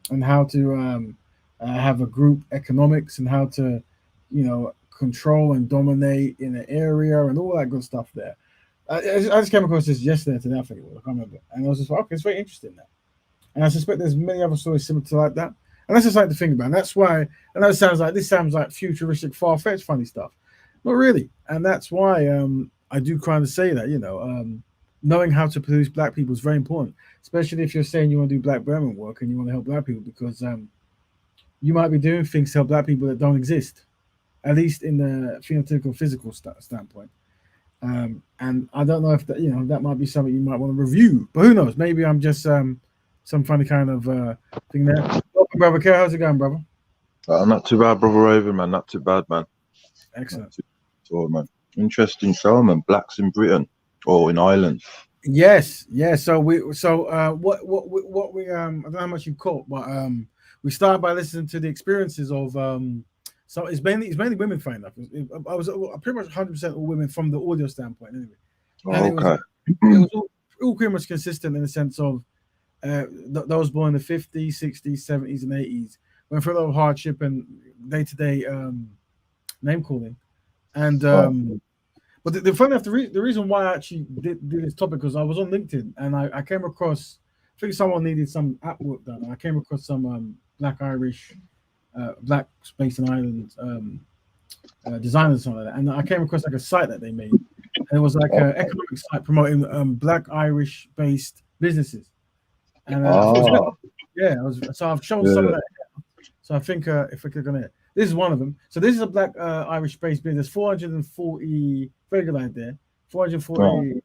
and how to have a group economics and how to, control and dominate in an area and all that good stuff there. I just came across this yesterday today, I think it was, I can't remember. And I was just like, okay, it's very interesting now. And I suspect there's many other stories similar to like that. And that's just like to think about. And that's why, I know this sounds like futuristic, far-fetched, funny stuff. Not really. And that's why I do kind of say that, knowing how to produce black people is very important, especially if you're saying you want to do black Burman work and you want to help black people, because you might be doing things to help black people that don't exist, at least in the phenotypical physical standpoint. And I don't know if that, that might be something you might want to review, but who knows? Maybe I'm just some funny kind of thing there. Welcome, brother Kerr. How's it going, brother? Not too bad, brother Raven, man. Not too bad, man. Excellent. Man. Interesting show, man. Blacks in Britain or in Ireland. Yes. So what we I don't know how much you caught, but we started by listening to the experiences of so it's mainly women, funny enough. I was pretty much 100% all women from the audio standpoint, anyway. And Okay. it was all pretty much consistent in the sense of those born in the 50s, 60s, 70s, and 80s went through a lot of hardship and day-to-day name calling. And but the funny enough, the reason why I actually did this topic was I was on LinkedIn and I came across, I think someone needed some app work done, and I came across some Black Irish, Black Space and Island designers or something like that, and I came across like a site that they made, and it was like an economic site promoting Black Irish based businesses. And so I've shown some of that. So I think if we click on it, this is one of them. So this is a Black Irish based business, 440, very good idea, 440,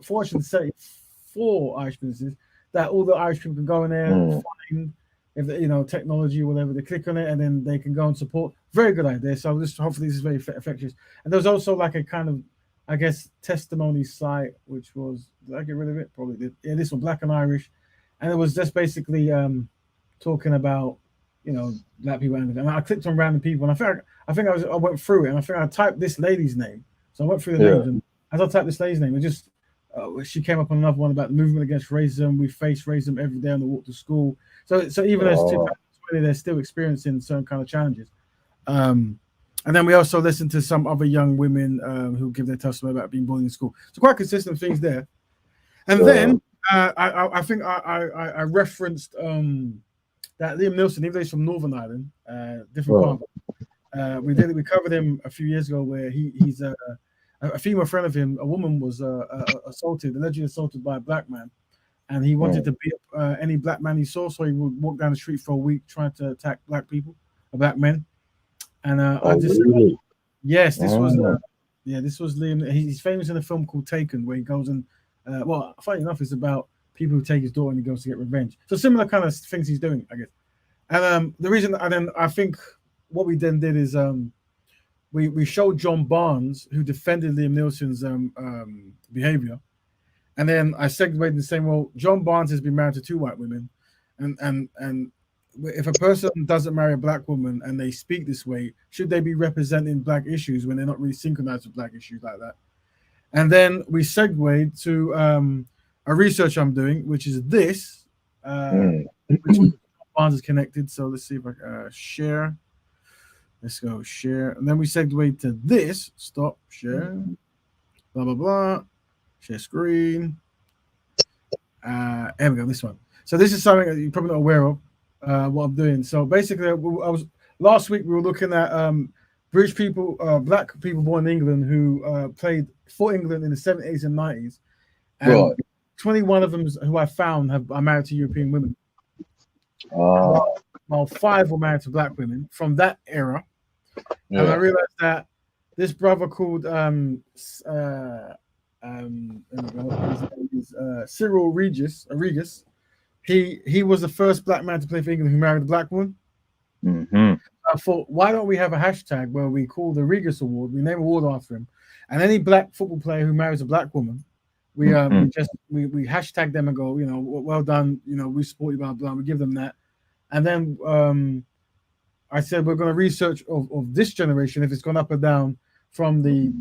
474 Irish businesses that all the Irish people can go in there and find, if they, technology or whatever, they click on it and then they can go and support. Very good idea. So hopefully this is very effective. And there's also like a kind of, I guess, testimony site, which was, did I get rid of it? Probably did. Yeah, this one, Black and Irish. And it was just basically talking about, black people. And I clicked on random people, and I went through it, and I think I typed this lady's name. So I went through the names, and as I typed this lady's name, it just, she came up on another one about the movement against racism. We face racism every day on the walk to school. So even as 2020, they're still experiencing certain kind of challenges. And then we also listened to some other young women who give their testimony about being bullied in school. So quite consistent things there. And then I think I referenced that Liam Nielsen, even though he's from Northern Ireland, different part. We covered him a few years ago, where he's a female friend of him, a woman was allegedly assaulted by a black man, and he wanted to beat up any black man he saw, so he would walk down the street for a week trying to attack black people, black men. And really? Yes, this was Liam. He's famous in a film called Taken, where he goes and funny enough, it's about people who take his daughter and he goes to get revenge. So similar kind of things he's doing, I guess. And the reason, and then I think what we then did is we showed John Barnes, who defended Liam Nielsen's behavior, and then I segued in the same. Well, John Barnes has been married to 2 white women, and if a person doesn't marry a black woman and they speak this way, should they be representing black issues when they're not really synchronized with black issues like that? And then we segued to a research I'm doing, which is this, which Barnes is connected. So let's see if I can share. Let's go share. And then we segued to this. Stop, share, blah, blah, blah. Share screen. There we go, this one. So this is something that you're probably not aware of. What I'm doing. So basically, last week we were looking at British people, black people born in England who played for England in the 70s and 90s. And 21 of them who I found are married to European women. While 5 were married to black women from that era. And I realized that this brother called Cyril Regis. He was the first black man to play for England who married a black woman. I thought, why don't we have a hashtag where we call the Regis Award, we name an award after him, and any black football player who marries a black woman, we hashtag them and go, well done, we support you, blah blah. We give them that, and then I said we're going to research of this generation if it's gone up or down from the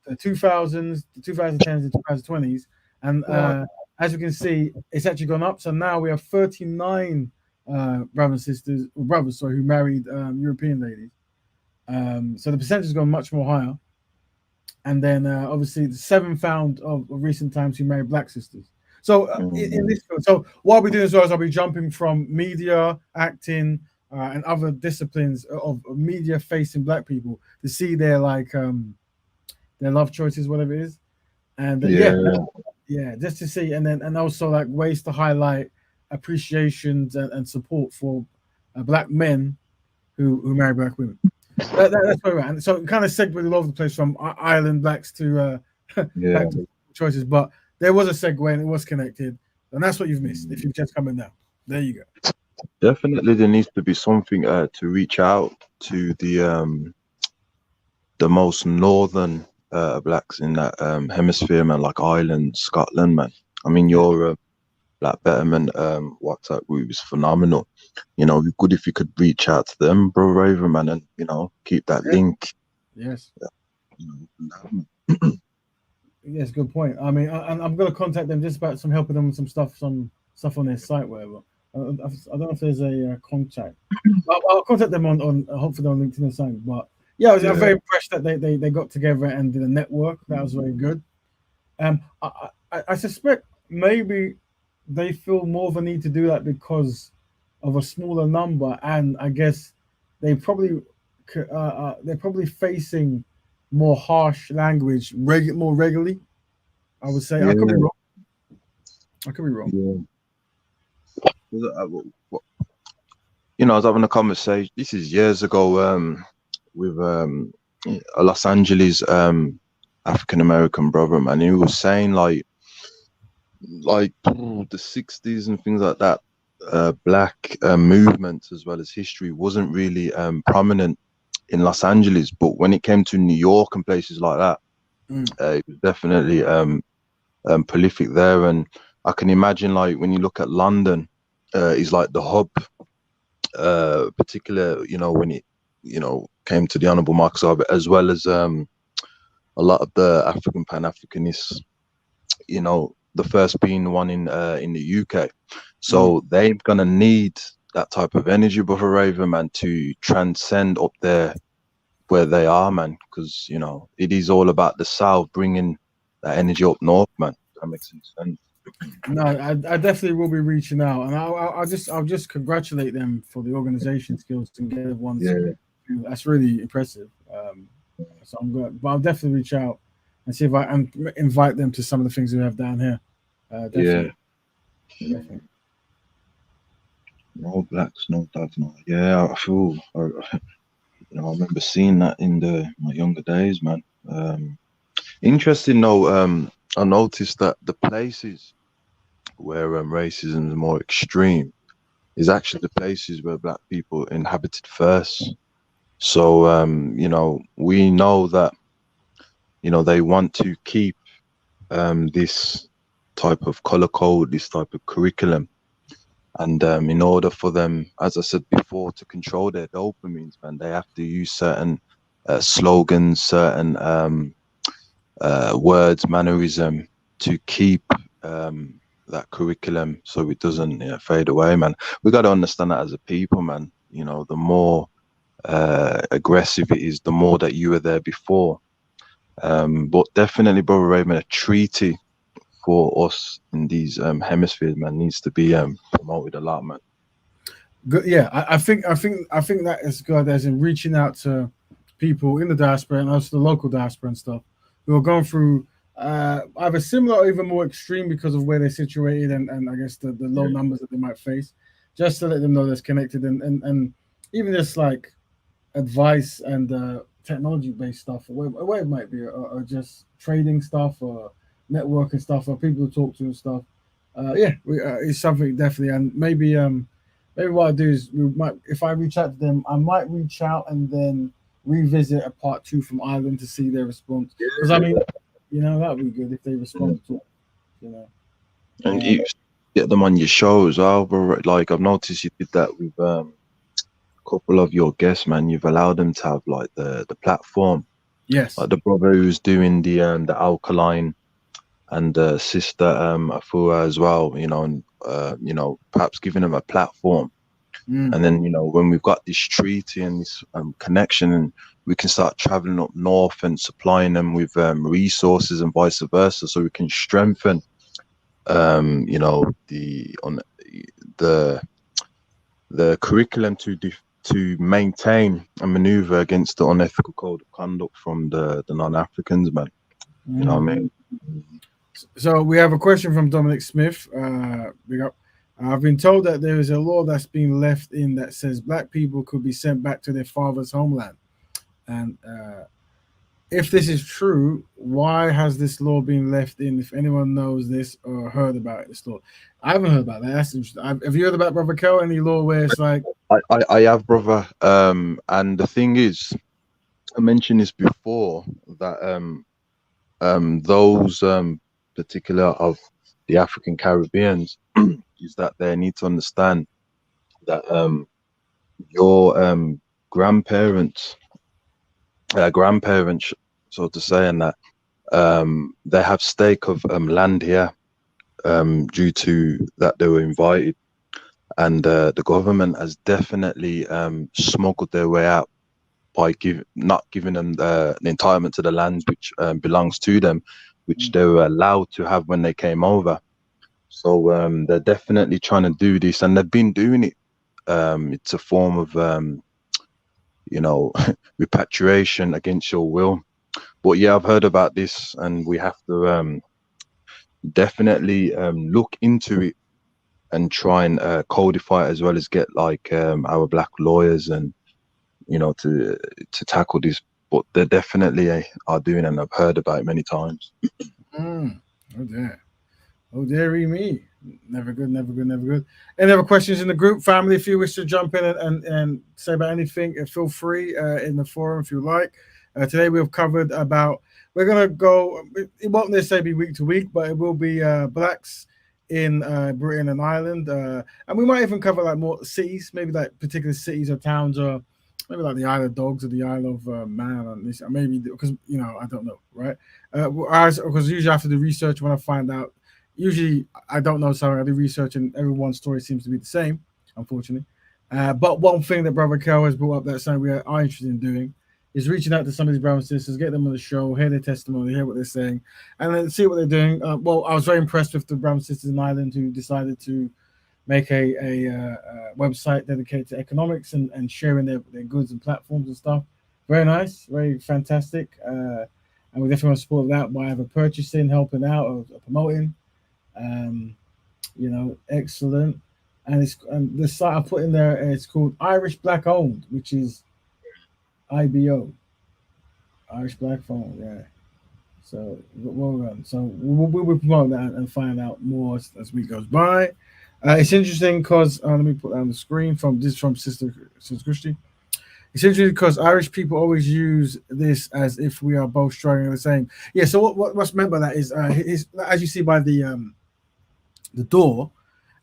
2000s, the 2010s, the 2020s, and as you can see, it's actually gone up. So now we have 39 brothers and sisters, or brothers, sorry, who married European ladies. So the percentage has gone much more higher. And then obviously the 7 found of recent times who married black sisters. So in this, so what I'll be doing as well is I'll be jumping from media, acting, and other disciplines of media facing black people to see their their love choices, whatever it is, and yeah, just to see, and then and also like ways to highlight appreciations and support for black men who marry black women. That's where we're at. And so it kind of segued all over the place from island blacks to back to choices, but there was a segue and it was connected, and that's what you've missed if you've just come in now. There you go. Definitely, there needs to be something to reach out to the most northern blacks in that hemisphere, man, like Ireland, Scotland, man. I mean, your Black Betterment WhatsApp group is phenomenal. You know, it'd be good if you could reach out to them, bro, Raven, man, and you know, keep that link. Yes. Yes, good point. I mean, I'm going to contact them just about some helping them with some stuff on their site, whatever. I don't know if there's a contact. I'll contact them on hopefully on LinkedIn or something. But yeah, I'm very impressed that they got together and did a network. That was very good. I suspect maybe they feel more of a need to do that because of a smaller number, and I guess they're probably facing more harsh language more regularly. I would say I could be wrong. You know, I was having a conversation. This is years ago with a Los Angeles African American brother, man. He was saying like the 60s and things like that, black movement as well as history wasn't really prominent in Los Angeles, but when it came to New York and places like that, it was definitely prolific there. And I can imagine, like, when you look at London, is like the hub, particular, you know, when it, you know, came to the Honorable Marcus Garvey, as well as a lot of the African Pan-Africanists, you know, the first being the one in the UK. So they're gonna need that type of energy, Brother Raven, man, to transcend up there where they are, man, because, you know, it is all about the South bringing that energy up north, man. That makes sense. No, I definitely will be reaching out, and I'll just congratulate them for the organization skills to get everyone. That's really impressive. So I'm good, but I'll definitely reach out and see if I can invite them to some of the things we have down here. Definitely. No blacks, no dogs, no. Yeah, I feel. You know, I remember seeing that in my younger days, man. Interesting though. I noticed that the places where racism is more extreme is actually the places where black people inhabited first. So you know, we know that, you know, they want to keep this type of color code, this type of curriculum, and in order for them, as I said before, to control their dopamines, man, they have to use certain slogans, certain words, mannerism to keep that curriculum so it doesn't fade away, man. We got to understand that as a people, man. You know, the more aggressive it is, the more that you were there before. But definitely, Brother Raymond, a treaty for us in these hemispheres, man, needs to be promoted a lot, man. Good, yeah. I think that is good, as in reaching out to people in the diaspora and also the local diaspora and stuff who are going through either similar or even more extreme because of where they're situated and I guess the low numbers that they might face, just to let them know that's connected and even just like advice and technology based stuff, or whatever it might be, or just trading stuff or networking stuff or people to talk to and stuff. It's something definitely, and maybe what I do is if I reach out to them, I might reach out and then revisit a part 2 from Ireland to see their response. Because I mean, you know, that would be good if they respond to it, you know. And you get them on your show as well, bro. Like, I've noticed you did that with a couple of your guests, man. You've allowed them to have like the platform. Yes. Like the brother who's doing the alkaline, and sister Afua as well, you know, and you know, perhaps giving them a platform And then, you know, when we've got this treaty and this connection, and we can start traveling up north and supplying them with resources and vice versa, so we can strengthen, you know, the curriculum to maintain and maneuver against the unethical code of conduct from the non-Africans, man. You know what I mean? So we have a question from Dominic Smith. Big up. I've been told that there is a law that's been left in that says black people could be sent back to their father's homeland. And if this is true, why has this law been left in? If anyone knows this or heard about this law, I haven't heard about that. That's interesting. Have you heard about, Brother Kel, any law where it's like? I have, brother. And the thing is, I mentioned this before, that those particular of the African Caribbeans is that they need to understand that your grandparents, so to say, and that they have stake of land here due to that they were invited, and the government has definitely smuggled their way out by not giving them the entitlement to the lands which belongs to them, which they were allowed to have when they came over. So they're definitely trying to do this, and they've been doing it. It's a form of, you know, repatriation against your will. But yeah, I've heard about this, and we have to definitely look into it and try and codify it, as well as get like our black lawyers and, you know, to tackle this. But they definitely are doing, and I've heard about it many times. Oh dear. Oh dearie me. Never good, never good, never good. Any other questions in the group, family? If you wish to jump in and say about anything, feel free in the forum if you like. Today we've covered about, we're going to go, it won't necessarily be week to week, but it will be blacks in Britain and Ireland. And we might even cover like more cities, maybe like particular cities or towns, or maybe like the Isle of Dogs or the Isle of Man, or this, maybe, because, you know, I don't know, right? Because usually I have to do research when I find out. Usually I don't know something, I do research, and everyone's story seems to be the same, unfortunately. But one thing that Brother Kel has brought up that's something we are interested in doing is reaching out to some of these brothers and sisters, get them on the show, hear their testimony, hear what they're saying, and then see what they're doing. Well, I was very impressed with the brothers and sisters in Ireland who decided to make a website dedicated to economics and sharing their goods and platforms and stuff. Very nice, very fantastic. And we definitely want to support that by either purchasing, helping out, or promoting. You know, excellent. And the site I put in there, it's called Irish Black Owned, which is IBO, Irish Black Phone. Yeah. So we'll be promoting that and find out more as week goes by. It's interesting because let me put that on the screen from Sister Christy. It's interesting because Irish people always use this as if we are both struggling the same. Yeah. So what's meant by that is as you see by the door,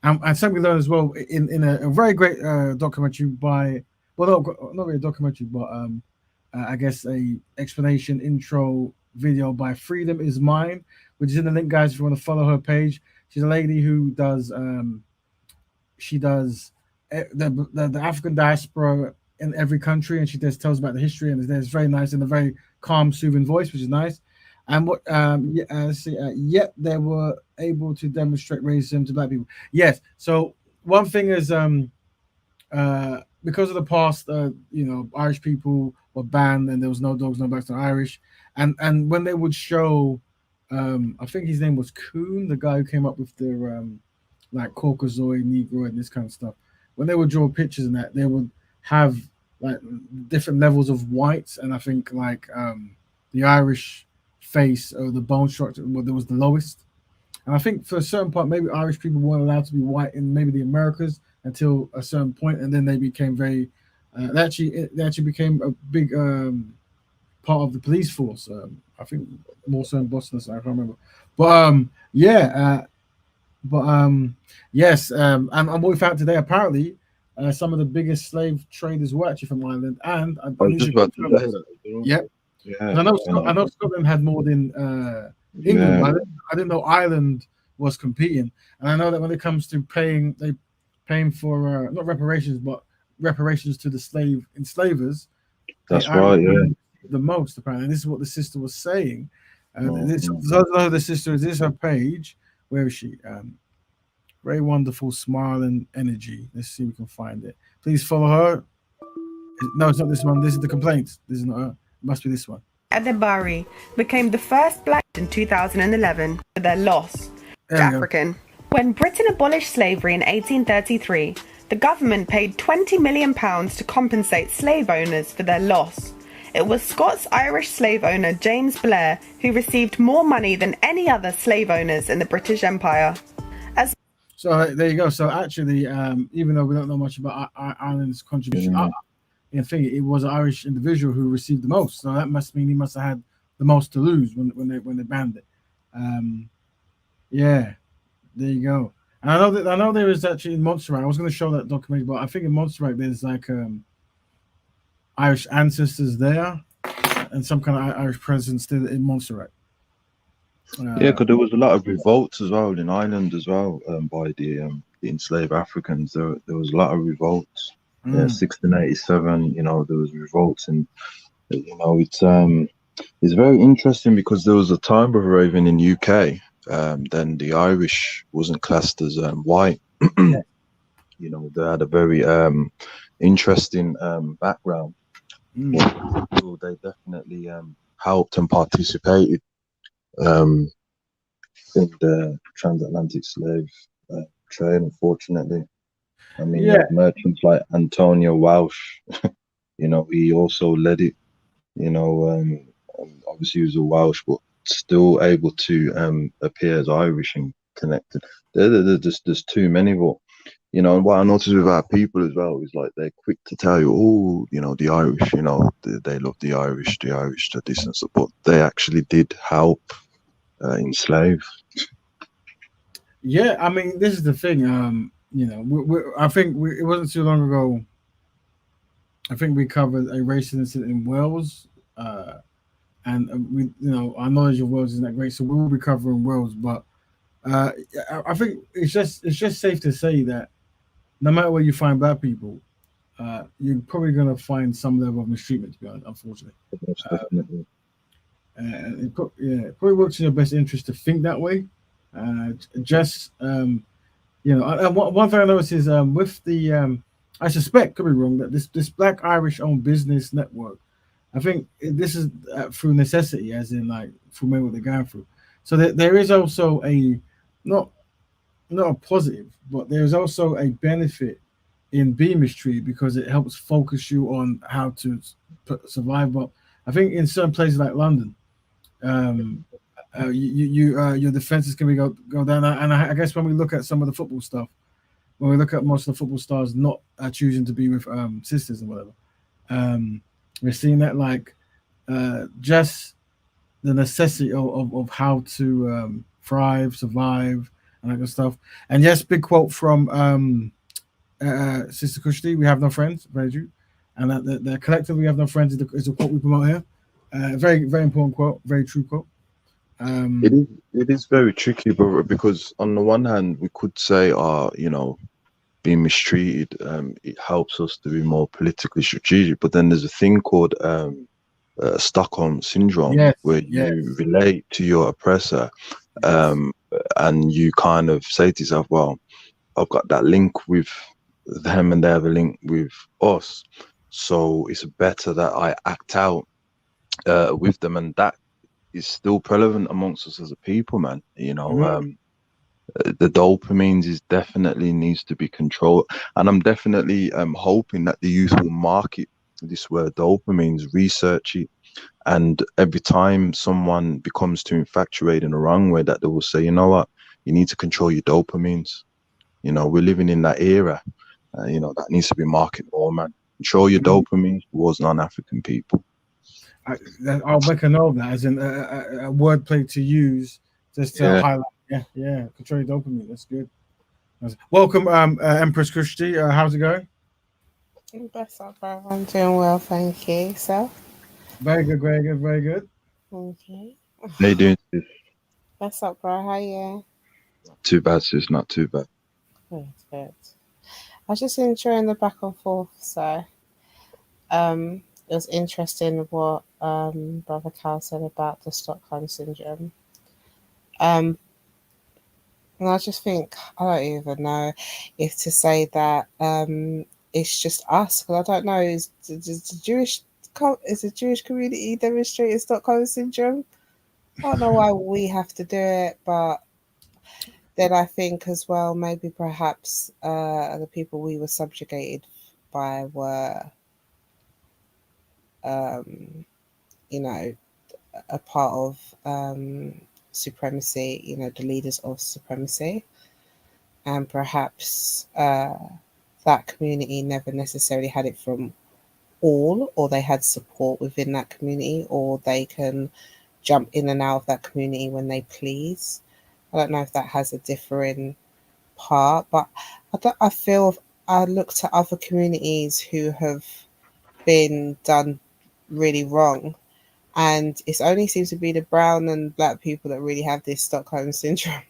and something we learned as well in a very great documentary by, well, not really a documentary, but I guess a explanation intro video by Freedom Is Mine, which is in the link, guys, if you want to follow her page. She's a lady who does the African diaspora in every country, and she just tells about the history, and it's very nice in a very calm, soothing voice, which is nice. And what yet they were able to demonstrate racism to black people. Yes. So one thing is because of the past, you know, Irish people were banned, and there was no dogs, no blacks, no Irish. And when they would show, I think his name was Kuhn, the guy who came up with the like Caucasoid, Negroid, and this kind of stuff. When they would draw pictures and that, they would have like different levels of whites, and I think like the Irish face or the bone structure there was the lowest. And I think for a certain point, maybe Irish people weren't allowed to be white in maybe the Americas until a certain point, and then they became very they actually became a big part of the police force. I think more so in Boston, so I can't remember. But yes, and what we found today, apparently some of the biggest slave traders were actually from Ireland, and I was just about to say that. Yep. Yeah, I know Scotland had more than England, but I didn't know Ireland was competing. And I know that when it comes to paying, paying for not reparations, but reparations to the enslavers. The That's Irish right. Yeah. women the most apparently. And this is what the sister was saying. This, Mhm. those are the sisters. This is her page. Where is she? Very wonderful, smiling energy. Let's see if we can find it. Please follow her. No, it's not this one. This is the complaints. This is not her. It must be this one. Adebari became the first black in 2011 for their loss. There we go. African. When Britain abolished slavery in 1833, the government paid £20 million to compensate slave owners for their loss. It was Scots-Irish slave owner James Blair who received more money than any other slave owners in the British Empire. So there you go. So actually, even though we don't know much about Ireland's contribution, I think it was an Irish individual who received the most. So that must mean he must have had the most to lose when they banned it. Yeah, there you go. And I know there is actually in Montserrat. I was going to show that documentary, but I think in Montserrat there's like Irish ancestors there, and some kind of Irish presence still in Montserrat. Yeah, because there was a lot of revolts as well in Ireland as well by the enslaved Africans. There was a lot of revolts. Yeah, 1687. You know, there was revolts, and you know it's very interesting because there was a time before even in UK, then the Irish wasn't classed as white. You know, they had a very interesting background. So they definitely helped and participated in the transatlantic slave trade. Unfortunately, I mean, you have merchants like Antonio Walsh. You know, he also led it. You know, obviously he was a Welsh, but still able to appear as Irish and connected. There's too many, but you know, and what I notice with our people as well is like they're quick to tell you, oh, you know, the Irish, you know, they love the Irish, to this and so, but they actually did help enslave. Yeah, I mean, this is the thing. You know, I think it wasn't too long ago. I think we covered a racist incident in Wales, and we, you know, our knowledge of Wales isn't that great, so we will be covering Wales. But I think it's just safe to say that no matter where you find black people, you're probably going to find some level of mistreatment. To be honest, unfortunately, and it probably works in your best interest to think that way. You know, and one thing I noticed is with the I suspect, could be wrong, that this Black Irish owned business network, I think this is through necessity, as in like through maybe what they're going through. So there is also a not a positive, but there's also a benefit in being mistreated because it helps focus you on how to survive. But I think in certain places like London, your defenses can go down. And I guess when we look at some of the football stuff, when we look at most of the football stars not choosing to be with sisters and whatever, we're seeing that like just the necessity of how to thrive, survive, and that kind of stuff. And yes, big quote from Sister Kushti, we have no friends, very true. And the collective, we have no friends, is a quote we promote here. Very, very important quote, very true quote. It is very tricky, but because on the one hand, we could say, you know, being mistreated, it helps us to be more politically strategic. But then there's a thing called Stockholm syndrome, where you relate to your oppressor, and you kind of say to yourself, well, I've got that link with them and they have a link with us, so it's better that I act out with them, and that is still prevalent amongst us as a people, man. You know, the dopamines is definitely needs to be controlled, and I'm definitely hoping that the youth will market this word dopamines, research it, and every time someone becomes too infatuated in the wrong way, that they will say, you know what, you need to control your dopamines. You know, we're living in that era. You know, that needs to be marketed more, man. Control your dopamine towards non-African people. I'll make a note of that as in a wordplay to use just to highlight. Yeah, control your dopamine. That's good. Welcome, Empress Kushti. How's it going? What's up, bro? I'm doing well, thank you. So? Very good, very good, very good. Okay. How you doing, sis? What's up, bro? How are you? Not too bad, sis. Not too bad. Good, good. I was just enjoying the back and forth. So it was interesting what Brother Cal said about the Stockholm syndrome. Um, and I just think I don't even know if to say that it's just us, because I don't know is the is the Jewish community demonstrating Stockholm syndrome? I don't know why we have to do it, but then I think as well maybe perhaps the people we were subjugated by were um, you know a part of supremacy, the leaders of supremacy, and perhaps that community never necessarily had it from all, or they had support within that community, or they can jump in and out of that community when they please. I don't know if that has a differing part, but I feel I look to other communities who have been done really wrong, and it only seems to be the brown and black people that really have this Stockholm syndrome.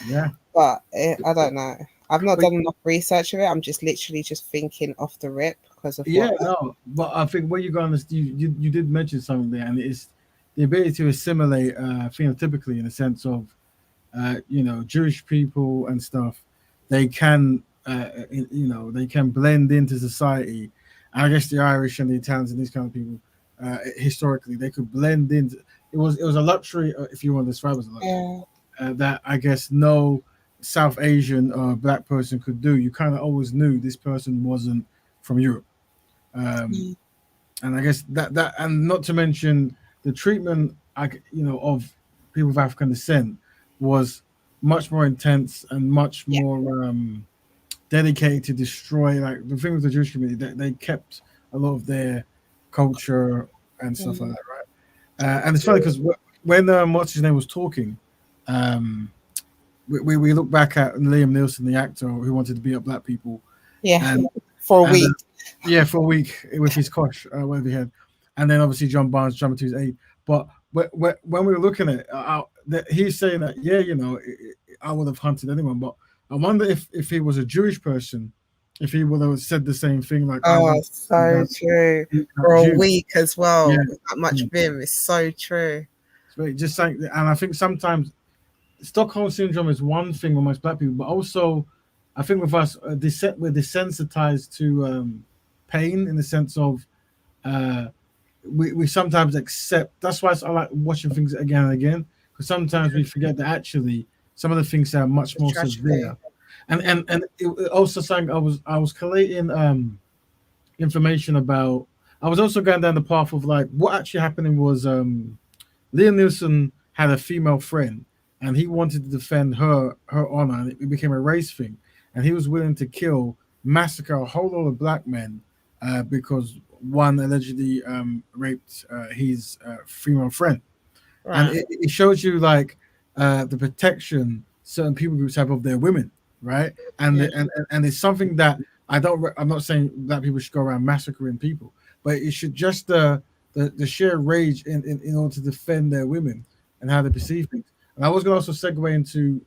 Yeah. But I don't know. I've not done enough research of it. I'm just literally just thinking off the rip because of Yeah, what. no, but I think when you go on this, you did mention something there, and it's the ability to assimilate phenotypically in the sense of Jewish people and stuff. They can they can blend into society. And I guess the Irish and the Italians and these kind of people historically they could blend into. It was a luxury, if you want to describe it as a luxury, Yeah. that I guess no South Asian or black person could do. You kind of always knew this person wasn't from Europe. Um, Mm. and I guess that and not to mention the treatment of people of African descent was much more intense and much Yeah. more dedicated to destroy. Like the thing with the Jewish community, they kept a lot of their culture and stuff like Mm. that, right? And it's funny because when what's his name was talking, um, we look back at Liam Neeson, the actor who wanted to beat up black people, Yeah. and For a and week. yeah, for a week with his cosh, whatever he had, and then obviously John Barnes jumping to his aid. But when we were looking at it, he's saying that I would have hunted anyone, but I wonder if he was a Jewish person, if he would have said the same thing like I Oh, want to so down true. For that a Jew. week as Yeah, well, with that much yeah. vim, it's so true. So just saying, and I think sometimes Stockholm syndrome is one thing amongst black people, but also I think with us, we're desensitized to pain in the sense of uh, we sometimes accept. That's why I like watching things again and again, because sometimes we forget that actually some of the things are much It's more tragedy. severe. And also saying I was collating information about. I was also going down the path of like what actually happening was Liam Neeson had a female friend, and he wanted to defend her honor, and it became a race thing. And he was willing to massacre a whole lot of black men because one allegedly raped his female friend. And Right. it shows you like the protection certain people groups have of their women, right? And Yeah. and it's something that I'm not saying that people should go around massacring people, but it should just the sheer rage in order to defend their women and how they perceive things. And I was going to also segue into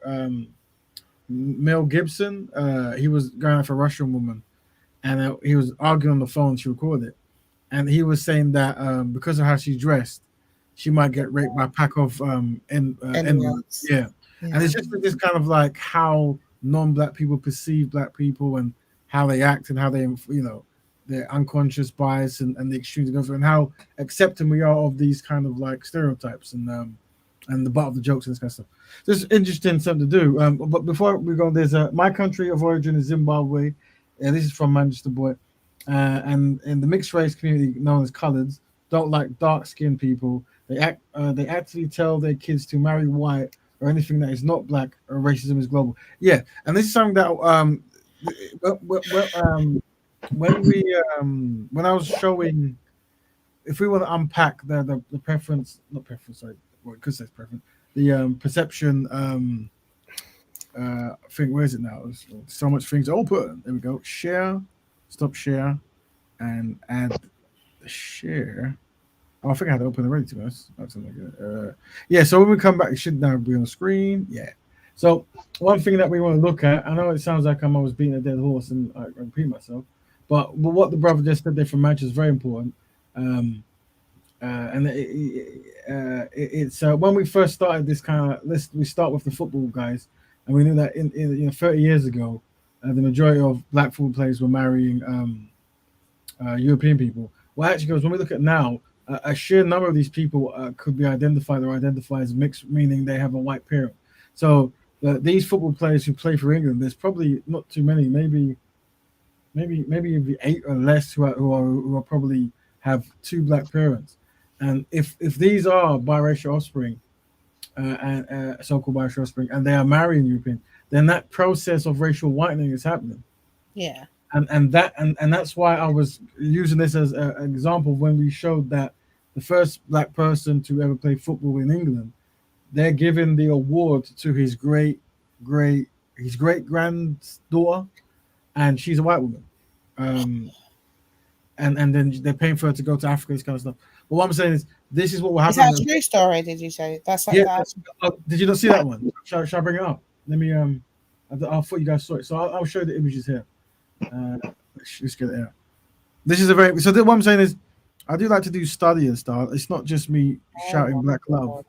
Mel Gibson. He was going after a Russian woman, and he was arguing on the phone. She recorded it, and he was saying that because of how she dressed, she might get raped by a pack of N words. Anyways. Yeah, and Yeah. it's just this kind of like how non-black people perceive black people and how they act and how they their unconscious bias and the extremes they go through and how accepting we are of these kind of like stereotypes and the butt of the jokes and this kind of stuff. Just interesting something to do. But before we go, there's my country of origin is Zimbabwe. And this is from Manchester Boy. And in the mixed race community known as coloureds, don't like dark skinned people. They actually tell their kids to marry white or anything that is not black, or racism is global. Yeah, and this is something that when I was showing, if we want to unpack the preference, not preference, sorry, well, it could say preference, the perception thing. Where is it now? There's so much things open. There we go. Share, stop share, and add the share. Oh, I think I had to open already to us. That's like yeah. So when we come back, it should now be on the screen. Yeah. So one thing that we want to look at, I know it sounds like I'm always beating a dead horse and I repeat myself, but what the brother just said there from Manchester is very important. Um, and it's when we first started this kind of list, we start with the football guys, and we knew that in 30 years ago, the majority of black football players were marrying European people. Well, actually, because when we look at now, a sheer number of these people could be identified or identified as mixed, meaning they have a white parent. So these football players who play for England, there's probably not too many, maybe 8 or less who are probably have two black parents. And if these are biracial offspring, and so-called biracial offspring, and they are marrying European, then that process of racial whitening is happening. Yeah. And that's why I was using this as an example when we showed that the first black person to ever play football in England, they're giving the award to his great granddaughter, and she's a white woman. And then they're paying for her to go to Africa, this kind of stuff. But what I'm saying is, this is what will Is happen. that a true story? Did you say that's like Yeah. that? Did you not see that one? Shall I bring it up? Let me. I thought you guys saw it, so I'll show you the images here. Let's get it out. This is a very. So what I'm saying is, I do like to do study and stuff. It's not just me shouting black love.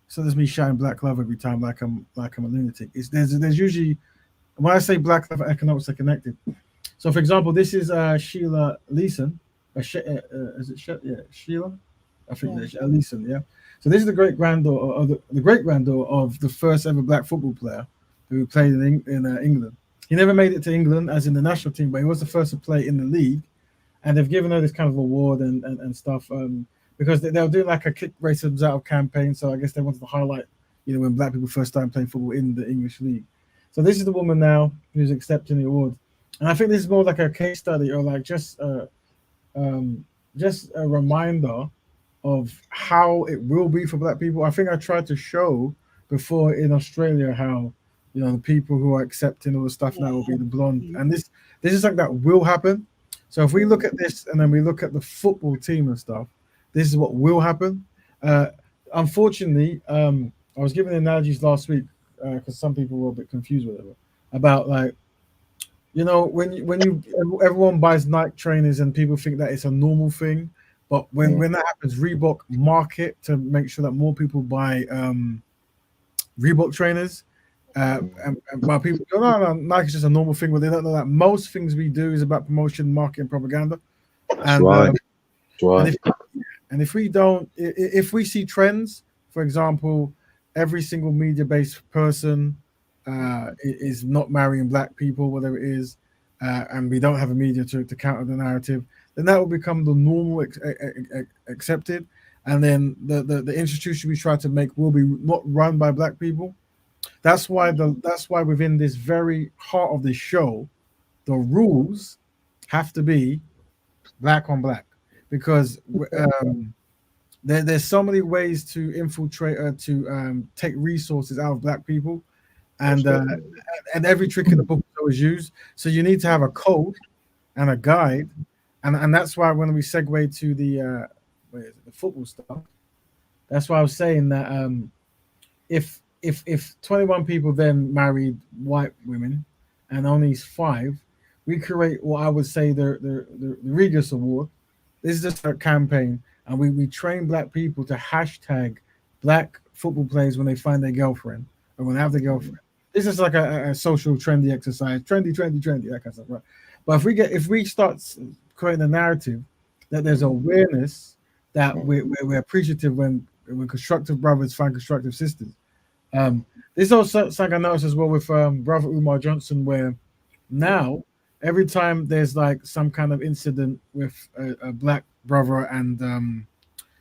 It's not just me shouting black love every time like I'm a lunatic. There's usually, when I say black love, economics are connected. So, for example, this is Sheila Leeson. Is it Sheila? I think that's Leeson. Yeah. So this is the great granddaughter of the great granddaughter of the first ever black football player who played in England. He never made it to England as in the national team, but he was the first to play in the league. And they've given her this kind of award and stuff because they were doing like a kick racism out of campaign. So I guess they wanted to highlight, when black people first started playing football in the English league. So this is the woman now who's accepting the award. And I think this is more like a case study or like just a reminder of how it will be for black people. I think I tried to show before in Australia how the people who are accepting all the stuff now will be the blonde, and this is something that will happen. So if we look at this and then we look at the football team and stuff, this is what will happen. Unfortunately, I was giving analogies last week because some people were a bit confused with it about like. When everyone buys Nike trainers and people think that it's a normal thing, but when that happens, Reebok market to make sure that more people buy Reebok trainers. And while people go, no, Nike's just a normal thing, but they don't know that most things we do is about promotion, marketing, propaganda. That's right. And if we don't, if we see trends, for example, every single media-based person is not marrying black people, whatever it is, and we don't have a media to counter the narrative, then that will become the normal accepted. And then the institution we try to make will be not run by black people. That's why within this very heart of this show, the rules have to be black on black, because there's so many ways to infiltrate to take resources out of black people, and every trick in the book is always used. So you need to have a code and a guide, and that's why when we segue to the football stuff, that's why I was saying that if 21 people then married white women and only 5, we create what I would say the Regis Award. This is just a campaign, and we train black people to hashtag black football players when they find their girlfriend or when they have their girlfriend. This is like a social trendy exercise, trendy, that kind of stuff, right? But if we start creating a narrative that there's awareness that we're appreciative when constructive brothers find constructive sisters. This is also something I noticed as well with Brother Umar Johnson, where now every time there's like some kind of incident with a black brother and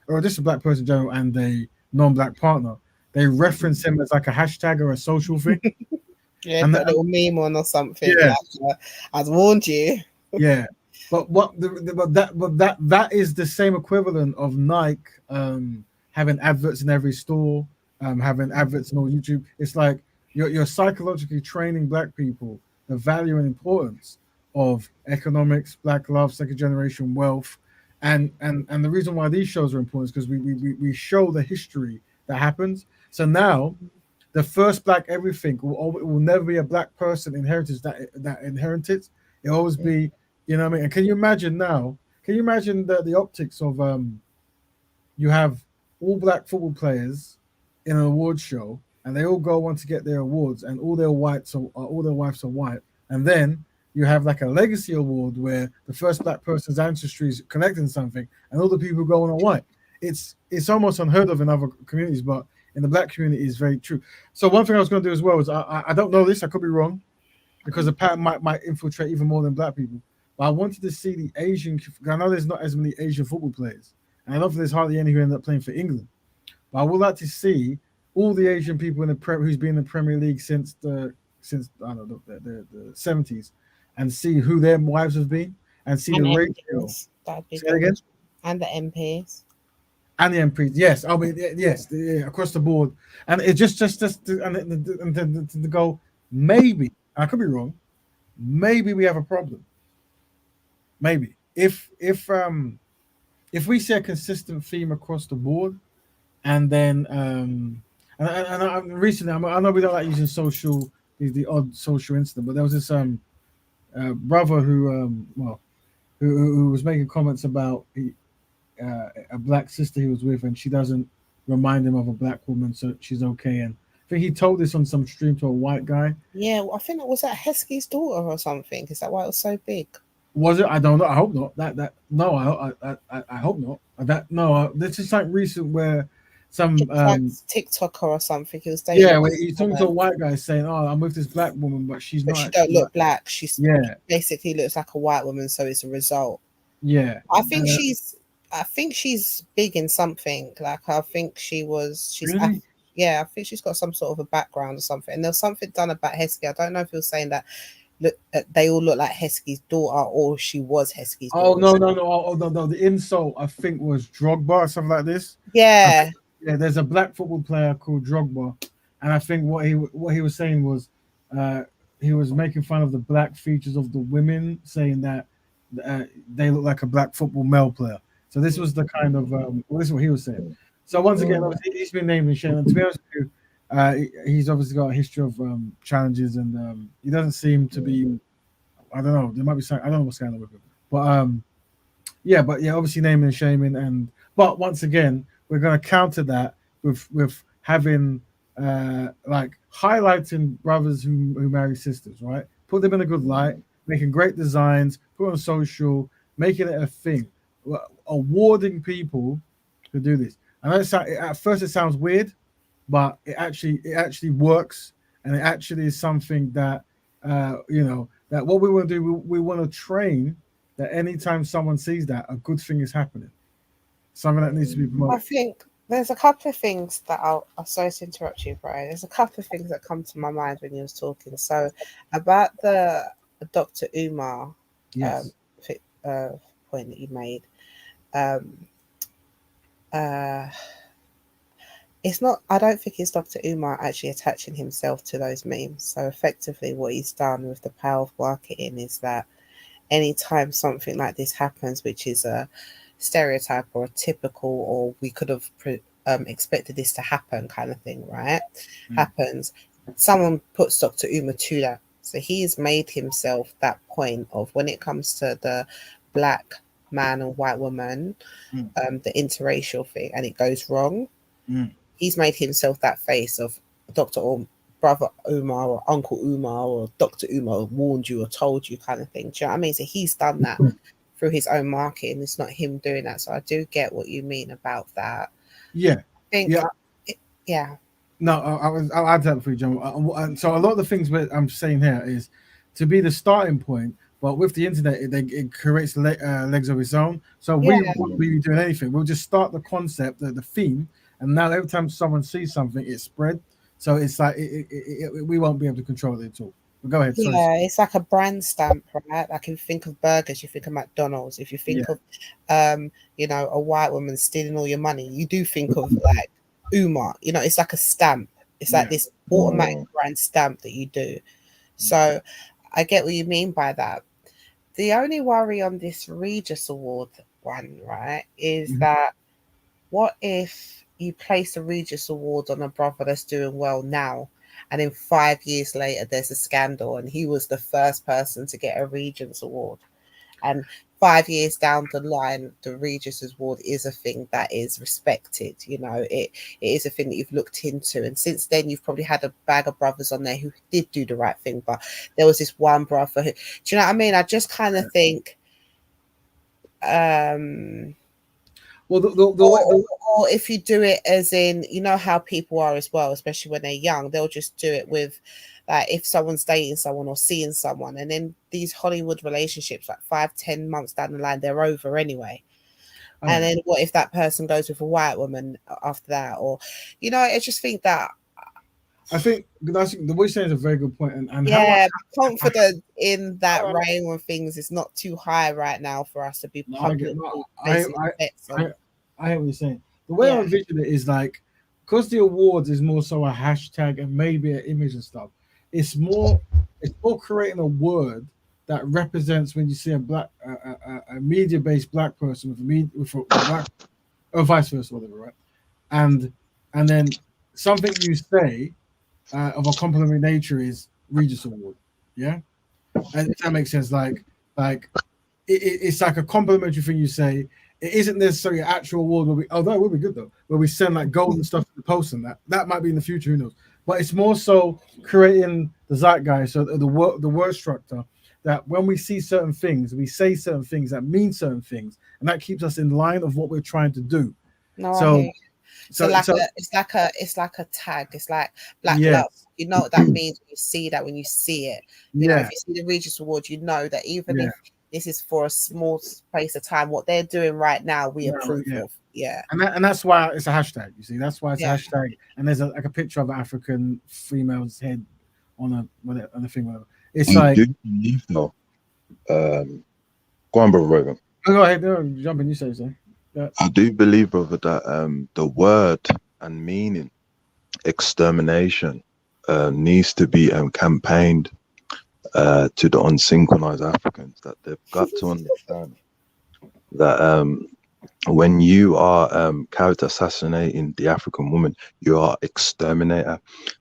or just a black person in general and a non-black partner, they reference him as like a hashtag or a social thing. Yeah, put a little meme on or something. Yeah. Like, I've warned you. Yeah, but that is the same equivalent of Nike having adverts in every store, having adverts on all YouTube. It's like you're psychologically training black people the value and importance of economics, black love, second generation wealth, and the reason why these shows are important is because we show the history that happens. So now the first black everything will never be a black person inherited that inheritance. It'll always be, you know what I mean? And can you imagine now? Can you imagine the optics of you have all black football players in an award show, and they all go on to get their awards, and all their wives are white, and then you have like a legacy award where the first black person's ancestry is connecting something, and all the people going on white. It's almost unheard of in other communities, but in the black community, it's very true. So one thing I was going to do as well is I don't know this, I could be wrong, because the pattern might infiltrate even more than black people. But I wanted to see the Asian. I know there's not as many Asian football players, and I don't think there's hardly any who end up playing for England. But I would like to see all the Asian people in the who's been in the Premier League since I don't know the 70s, and see who their wives have been, and see And the ratio. MPs, that'd be Say that again. And the MPs. And the MPs, yes. I mean, yes, across the board, and it just to go. Maybe I could be wrong. Maybe we have a problem. Maybe if we see a consistent theme across the board, and then recently I know we don't like using the odd social incident, but there was this brother who was making comments about a black sister he was with, and she doesn't remind him of a black woman, so she's okay. And I think he told this on some stream to a white guy. Yeah, well, I think that was that Heskey's daughter or something. Is that why it was so big? Was it? I don't know. I hope not. No. I hope not. This is like recent where some TikToker or something. He was dating. Yeah, where he's talking to a white guy saying, "Oh, I'm with this black woman, but she's not. She don't look black. She yeah, basically looks like a white woman, so it's a result." Yeah, I think she's big in something. Like I think she's really? Yeah, I think she's got some sort of a background or something. And there's something done about Heskey. I don't know if he was saying that. Look, they all look like Heskey's daughter, or she was Heskey's daughter. No. The insult I think was Drogba or something like this. Yeah. Yeah, there's a black football player called Drogba, and I think what he was saying was he was making fun of the black features of the women, saying that they look like a black football male player. So this was the kind of this is what he was saying. So once again, he's been named and shamed. And to be honest with you, he's obviously got a history of challenges, and he doesn't seem to be. I don't know. There might be something. I don't know what's going on with him, but obviously naming and shaming, but once again, we're going to counter that with having like highlighting brothers who marry sisters, right? Put them in a good light, making great designs, put on social, making it a thing, awarding people who do this. I know at first it sounds weird, but it actually works, and it actually is something that that what we want to do. We want to train that anytime someone sees that, a good thing is happening. Something that needs to be promoted. I think there's a couple of things that I'll sorry to interrupt you, Brian. There's a couple of things that come to my mind when you was talking. So about the Dr. Umar point that you made. It's not. I don't think it's Dr. Umar actually attaching himself to those memes. So effectively, what he's done with the power of marketing is that anytime something like this happens, which is a stereotype or a typical, or we could have expected this to happen kind of thing, right? Happens, someone puts Dr. Umar to that. So he's made himself that point of when it comes to the black man and white woman, the interracial thing, and it goes wrong. He's made himself that face of Dr. Brother Umar or Uncle Umar or Dr. Umar warned you or told you kind of thing. Do you know what I mean? So he's done that through his own marketing. It's not him doing that. So I do get what you mean about that. Yeah. I think, yeah. No, I'll add that for you, John. So a lot of the things I'm saying here is to be the starting point, but with the internet, it creates legs of its own. So we won't be doing anything. We'll just start the concept, the theme, and now every time someone sees something, it's spread. So it's like we won't be able to control it at all. But go ahead. Sorry. Yeah, it's like a brand stamp, right? Like if you think of burgers, you think of McDonald's. If you think of, a white woman stealing all your money, you do think of like Umar. It's like a stamp. It's like this automatic brand stamp that you do. So I get what you mean by that. The only worry on this Regis Award one, right, is that what if, you place a Regis Award on a brother that's doing well now, and then 5 years later there's a scandal, and he was the first person to get a Regents Award, and 5 years down the line the Regis Award is a thing that is respected. You know, it is a thing that you've looked into, and since then you've probably had a bag of brothers on there who did do the right thing, but there was this one brother who, do you know what I mean? I just kind of think well, or if you do it as in, you know how people are as well, especially when they're young, they'll just do it with, like, if someone's dating someone or seeing someone, and then these Hollywood relationships, like 5-10 months down the line, they're over anyway. And then what if that person goes with a white woman after that? Or, you know, I just think that, I think that's the way you're saying is a very good point, and yeah, confidence in that realm of things is not too high right now for us to be publicly placing bets on. I hear what you're saying. The way I envision it is like, because the awards is more so a hashtag and maybe an image and stuff. It's more creating a word that represents when you see a black, a media-based black person with a black, or vice versa, whatever, right? And then something you say of a complimentary nature is Regis Award, yeah, and if that makes sense, like it's like a complimentary thing you say. It isn't necessarily an actual award where although it would be good though, where we send like gold and stuff to the post, and that might be in the future, who knows? But it's more so creating the zeitgeist, so the word structure, that when we see certain things, we say certain things that mean certain things, and that keeps us in line of what we're trying to do. No, so, I hear you. It's like a tag. It's like black love. You know what that means when you see that, when you see it. You know, if you see the Regis Award, you know that even if this is for a small space of time, what they're doing right now, we approve of. Yeah. And that's why it's a hashtag. You see, that's why it's a hashtag. And there's like a picture of an African female's head on a thing. Whatever. It's like. Do believe though. Go on, brother Raven. Go ahead. No, jump in. You say so. Yeah. I do believe, brother, that the word and meaning extermination needs to be campaigned to the unsynchronized Africans, that they've got to understand that when you are character assassinating the African woman, you are exterminator.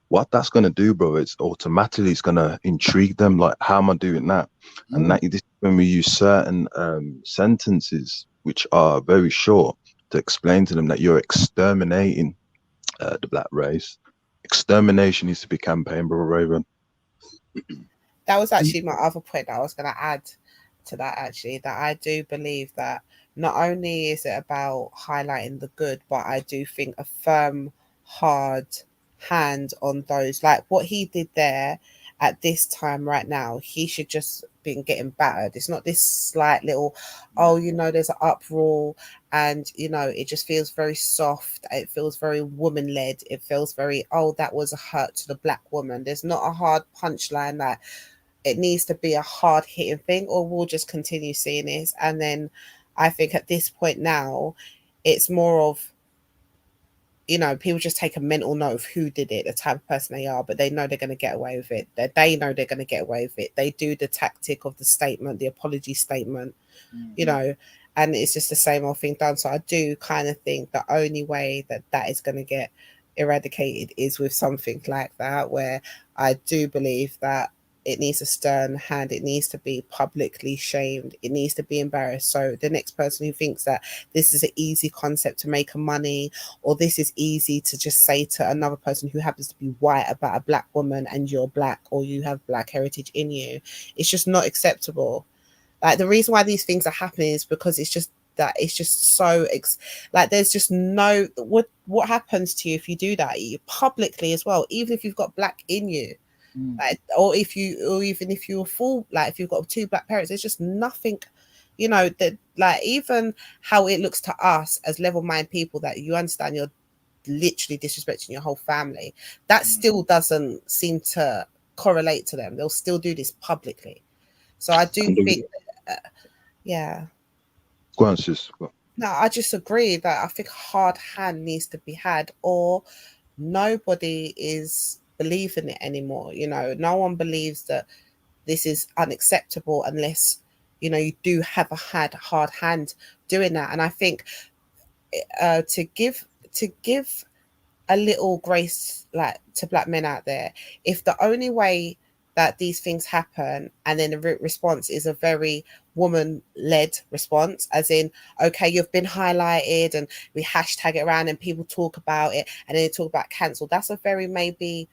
What that's going to do, bro, it's automatically it's going to intrigue them, like, how am I doing that? And that this, when we use certain sentences which are very short to explain to them that you're exterminating the black race. Extermination needs to be campaigned, brother Raven. That was actually my other point that I was going to add to that, actually, that I do believe that not only is it about highlighting the good, but I do think a firm, hard hand on those, like what he did there at this time right now, he should just been getting battered. It's not this slight little, oh, you know, there's an uproar, and, you know, it just feels very soft. It feels very woman-led. It feels very, oh, that was a hurt to the black woman. There's not a hard punchline that it needs to be a hard hitting thing, or we'll just continue seeing this. And then I think at this point now, it's more of, you know, people just take a mental note of who did it, the type of person they are, but they know they're going to get away with it. They know they're going to get away with it. They do the tactic of the statement, the apology statement, you know, and it's just the same old thing done. So I do kind of think the only way that that is going to get eradicated is with something like that, where I do believe that it needs a stern hand. It needs to be publicly shamed. It needs to be embarrassed. So the next person who thinks that this is an easy concept to make money, or this is easy to just say to another person who happens to be white about a black woman, and you're black or you have black heritage in you, it's just not acceptable. Like, the reason why these things are happening is because it's just that it's just so like, there's just no, what happens to you if you do that, you publicly as well, even if you've got black in you. Like, or even if you're full, like if you've got two black parents, there's just nothing, you know, that, like, even how it looks to us as level-minded people, that you understand you're literally disrespecting your whole family, that still doesn't seem to correlate to them. They'll still do this publicly. So I do think yeah. Go on, sis. Go. No, I just agree that I think a hard hand needs to be had, or nobody is believing it anymore. You know, no one believes that this is unacceptable unless, you know, you do have a hard hand doing that. And I think to to give a little grace, like, to black men out there, if the only way that these things happen and then the response is a very woman-led response, as in, okay, you've been highlighted and we hashtag it around and people talk about it and then they talk about cancel, that's a very maybe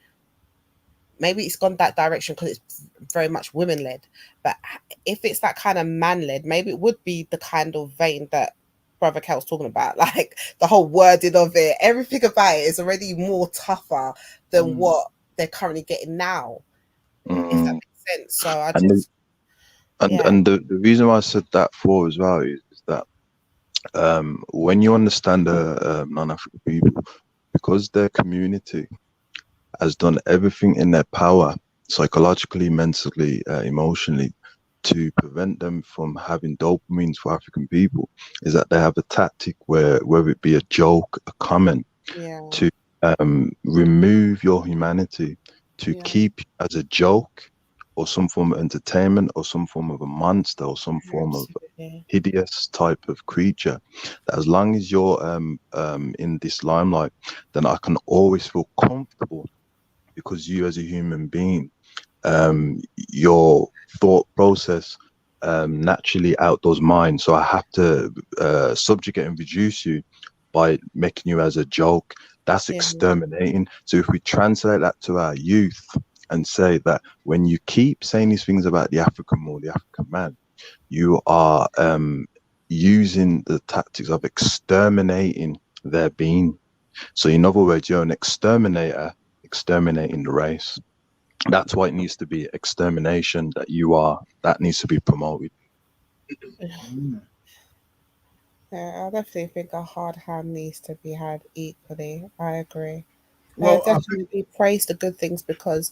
it's gone that direction because it's very much women-led. But if it's that kind of man-led, maybe it would be the kind of vein that Brother Kel's talking about, like the whole wording of it, everything about it is already more tougher than what they're currently getting now, if that makes sense. So I And just, the reason why I said that for as well is that when you understand the non-African people, because their community has done everything in their power, psychologically, mentally, emotionally, to prevent them from having dopamines for African people, is that they have a tactic where, whether it be a joke, a comment, to remove your humanity, to keep you as a joke or some form of entertainment or some form of a monster or some form of hideous type of creature. That as long as you're in this limelight, then I can always feel comfortable, because you as a human being, your thought process naturally outdoes mine. So I have to subjugate and reduce you by making you as a joke. That's exterminating. So if we translate that to our youth and say that when you keep saying these things about the African or the African man, you are using the tactics of exterminating their being. So in other words, you're an exterminator, exterminating the race. That's why it needs to be extermination that needs to be promoted. yeah, I definitely think a hard hand needs to be had equally. I agree. Well, Definitely praise the good things, because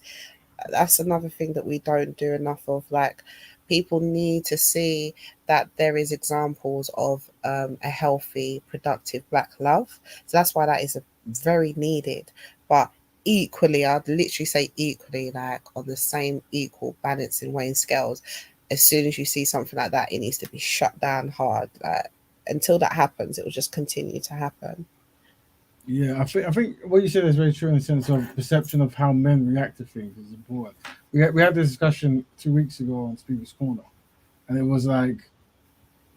that's another thing that we don't do enough of. Like, people need to see that there is examples of a healthy, productive black love. So that's why that is very needed. But equally, I'd literally say equally, like on the same equal balancing weighing scales, as soon as you see something like that, it needs to be shut down hard. Like, until that happens, it will just continue to happen. Yeah, I think what you said is very true in the sense of perception of how men react to things is important. We had this discussion 2 weeks ago on Speaker's Corner, and it was like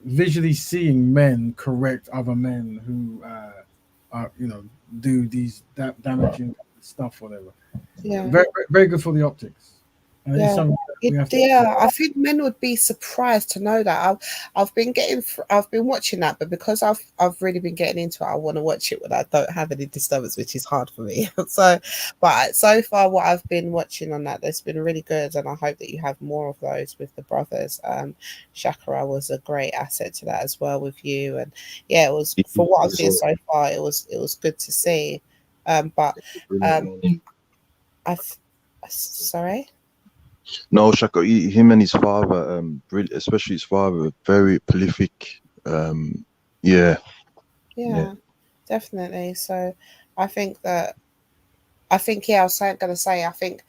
visually seeing men correct other men who are, do these damaging stuff, whatever. Yeah. Very very good for the optics. And it's Yeah, something that we have to. yeah. I think men would be surprised to know that. I've been I've been watching that, but because I've really been getting into it, I want to watch it when I don't have any disturbance, which is hard for me. So, but so far, what I've been watching on that, that's been really good, and I hope that you have more of those with the brothers. Shakara was a great asset to that as well with you, and yeah, it was, for what I've seen so far, it was good to see. But I've sorry. No, Shaka, him and his father, especially his father, very prolific. Yeah. Yeah, definitely. So I think yeah, I was gonna say, I think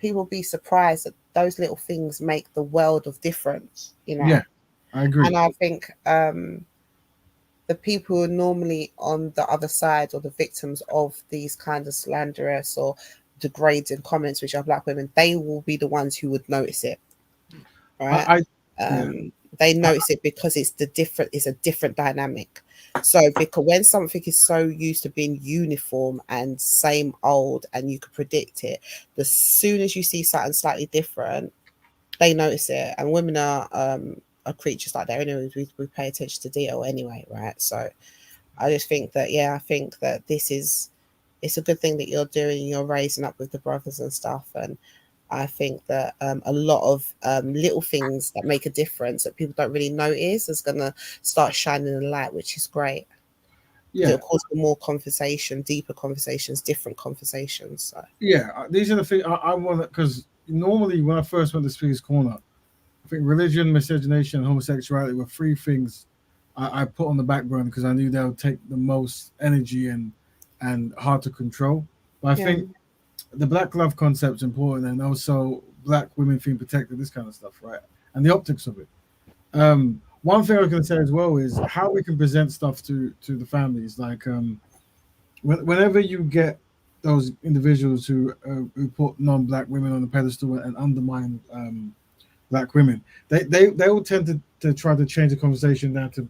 people be surprised that those little things make the world of difference, Yeah, I agree. And I think the people who are normally on the other side, or the victims of these kind of slanderous or degrading comments, which are black women, they will be the ones who would notice it. Right? They notice it because it's a different dynamic. So because when something is so used to being uniform and same old and you could predict it, as soon as you see something slightly different, they notice it. And women are creatures like that anyway. We pay attention to detail anyway, right? So I just think that, yeah, I think that it's a good thing that you're doing. You're raising up with the brothers and stuff, and I think that a lot of little things that make a difference that people don't really notice is going to start shining a light, which is great. Yeah, It'll cause more conversation, deeper conversations, different conversations. So. Yeah, these are the things I want, because normally when I first went to Speaker's Corner, I think religion, miscegenation, and homosexuality were three things I put on the back burner because I knew they would take the most energy and hard to control. But I think the black love concept is important, and also black women feeling protected, this kind of stuff, right? And the optics of it. One thing I was going to say as well is how we can present stuff to the families. Like whenever you get those individuals who put non-black women on the pedestal and undermine black women, they will tend to try to change the conversation down to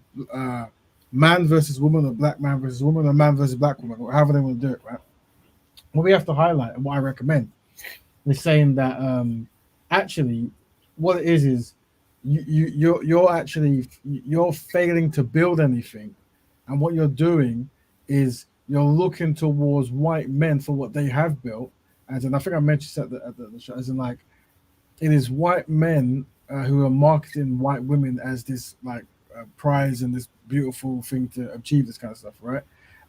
man versus woman, or black man versus woman, or man versus black woman, or however they want to do it, right? What we have to highlight, and what I recommend, is saying that actually what it is you're actually you're failing to build anything, and what you're doing is you're looking towards white men for what they have built. As in, I think I mentioned at the show, as in like it is white men who are marketing white women as this like prize and this beautiful thing to achieve this kind of stuff, right?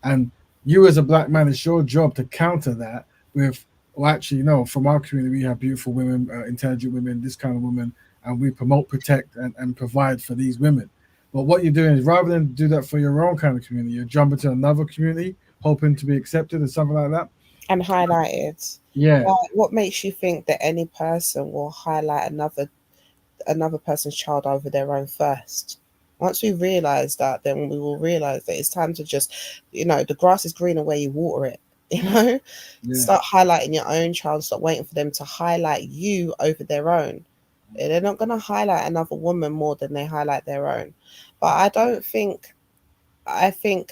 And you as a black man, it's your job to counter that with, well, actually, no, from our community, we have beautiful women, intelligent women, this kind of women, and we promote, protect, and provide for these women. But what you're doing is rather than do that for your own kind of community, you're jumping to another community, hoping to be accepted or something like that. And highlighted. Yeah. What makes you think that any person will highlight another person's child over their own first? Once we realize that, then we will realize that it's time to just, the grass is greener where you water it. Yeah. Start highlighting your own child. Stop waiting for them to highlight you over their own. They're not going to highlight another woman more than they highlight their own. But I think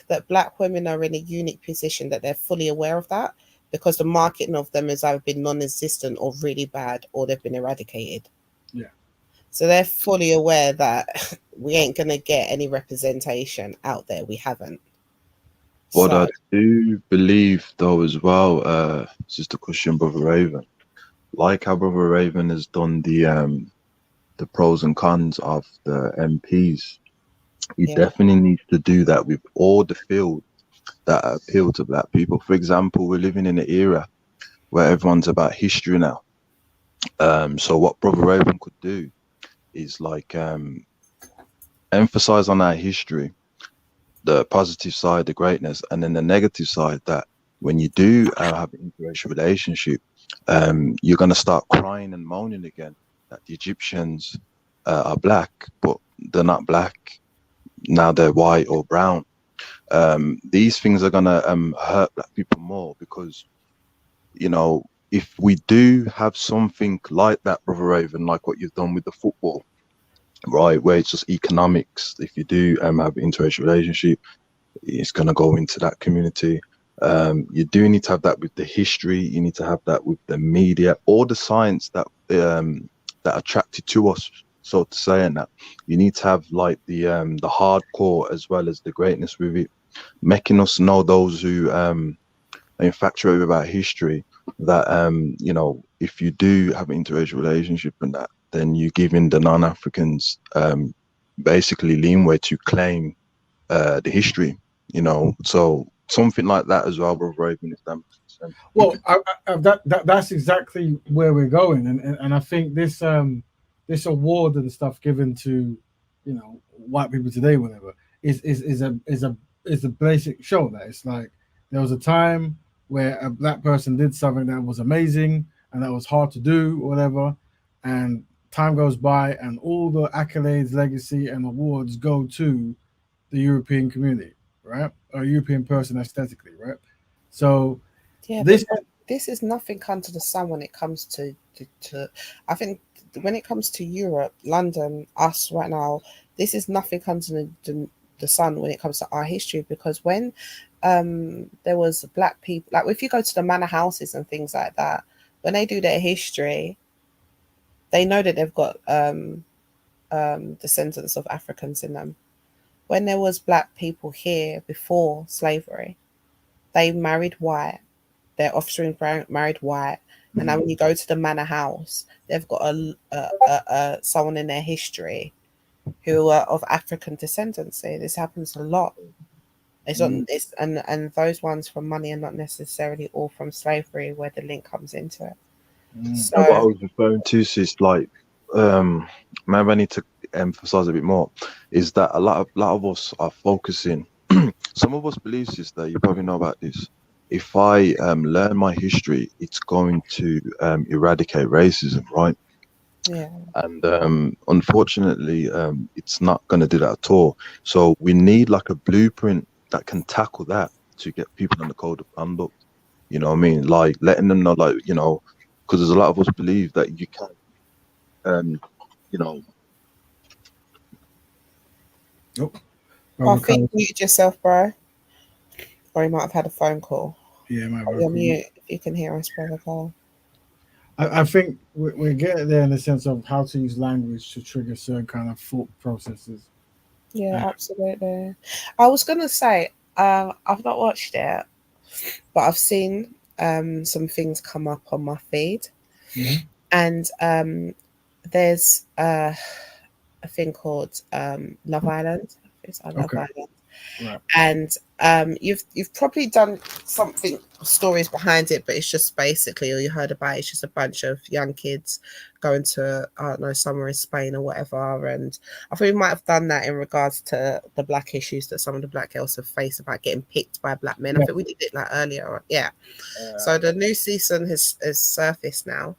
that black women are in a unique position that they're fully aware of that, because the marketing of them has either been non-existent or really bad, or they've been eradicated. Yeah. So they're fully aware that we ain't going to get any representation out there. We haven't. What I do believe, though, as well, it's just a question, Brother Raven. Like how Brother Raven has done the pros and cons of the MPs, he definitely needs to do that with all the fields that appeal to black people. For example, we're living in an era where everyone's about history now. So what Brother Raven could do is like emphasize on our history, the positive side, the greatness, and then the negative side, that when you do have an interracial relationship, you're going to start crying and moaning again that the Egyptians are black, but they're not black. Now they're white or brown. These things are going to hurt black people more, because, if we do have something like that, Brother Raven, like what you've done with the football, right, where it's just economics. If you do have an interracial relationship, it's going to go into that community. You do need to have that with the history. You need to have that with the media, all the science that attracted to us, so to say, and that you need to have like the hardcore as well as the greatness with it, making us know, those who are infatuated about history, that if you do have an interracial relationship and that, then you're giving the non-Africans basically leeway to claim the history, so something like that as well, Brother Raven, if that makes sense. Well, that's exactly where we're going, and I think this award and stuff given to white people today, whatever, is a basic show that it's like there was a time where a black person did something that was amazing and that was hard to do, whatever, and time goes by and all the accolades, legacy, and awards go to the European community, right? Or European person aesthetically, right? So this is nothing under the sun when it comes to I think when it comes to Europe, London, us right now, this is nothing under the sun when it comes to our history, because when there was black people, like if you go to the manor houses and things like that, when they do their history, they know that they've got descendants of Africans in them. When there was black people here before slavery, they married white, their offspring married white, and now when you go to the manor house, they've got someone in their history who are of African descendancy. This happens a lot. It's not this, and those ones from money are not necessarily all from slavery, where the link comes into it. So what I was referring to is like, maybe I need to emphasize a bit more, is that a lot of us are focusing. Some of us believe this, that you probably know about this. If I learn my history, it's going to eradicate racism, right? Yeah. And unfortunately, it's not going to do that at all. So we need like a blueprint that can tackle that. to get people on the code of conduct. You know what I mean? Like letting them know, like, you know, because there's a lot of us believe that you can, you know. Nope. I think you muted yourself, bro. Or you might have had a phone call. Yeah, might have You're mute if you can hear us, brother Carl. I think we're getting there in the sense of how to use language to trigger certain kind of thought processes. Yeah, absolutely. I was gonna say, I've not watched it, but I've seen some things come up on my feed, and there's a thing called Love Island. It's on Love Island. Right. And you've probably done something stories behind it, but it's just basically all you heard about. It's just a bunch of young kids going to, I don't know, somewhere in Spain or whatever. And I think we might have done that in regards to the black issues that some of the black girls have faced about getting picked by black men. I think we did it like earlier. Yeah. So the new season has surfaced now.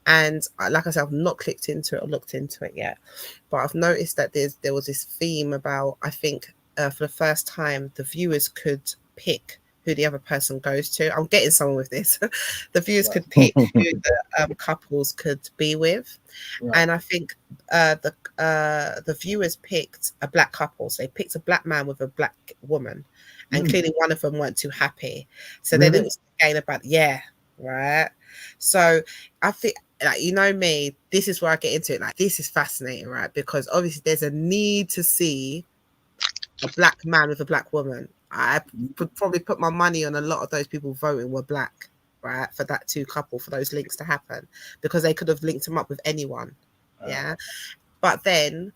And like I said, I've not clicked into it or looked into it yet, but I've noticed that there was this theme about, I think, for the first time, the viewers could pick who the other person goes to. I'm getting someone with this. The viewers could pick who the couples could be with, and I think the viewers picked a black couple. So they picked a black man with a black woman, and clearly one of them weren't too happy. So then it was again about right. So I think, like, you know me, this is where I get into it. Like, this is fascinating, right? Because obviously there's a need to see a black man with a black woman. I would probably put my money on a lot of those people voting were black, right? For that two couple, for those links to happen, because they could have linked them up with anyone. Yeah. But then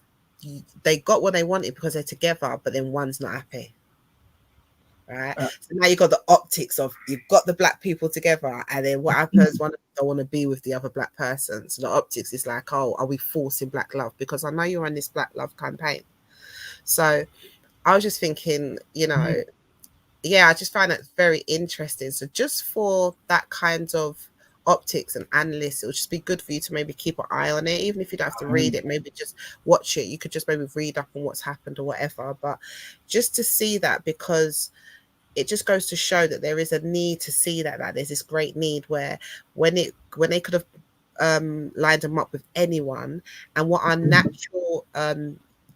they got what they wanted because they're together, but then one's not happy. Right. So now you've got the optics of, you've got the black people together, and then what happens? One of them don't want to be with the other black person. So the optics is like, oh, are we forcing black love? Because I know you're on this black love campaign. So I was just thinking, you know, yeah, I just find that very interesting. So just for that kind of optics and analysts, it would just be good for you to maybe keep an eye on it, even if you don't have to read it, maybe just watch it. You could just maybe read up on what's happened or whatever, but just to see that, because it just goes to show that there is a need to see that there's this great need where when they could have lined them up with anyone, and what our natural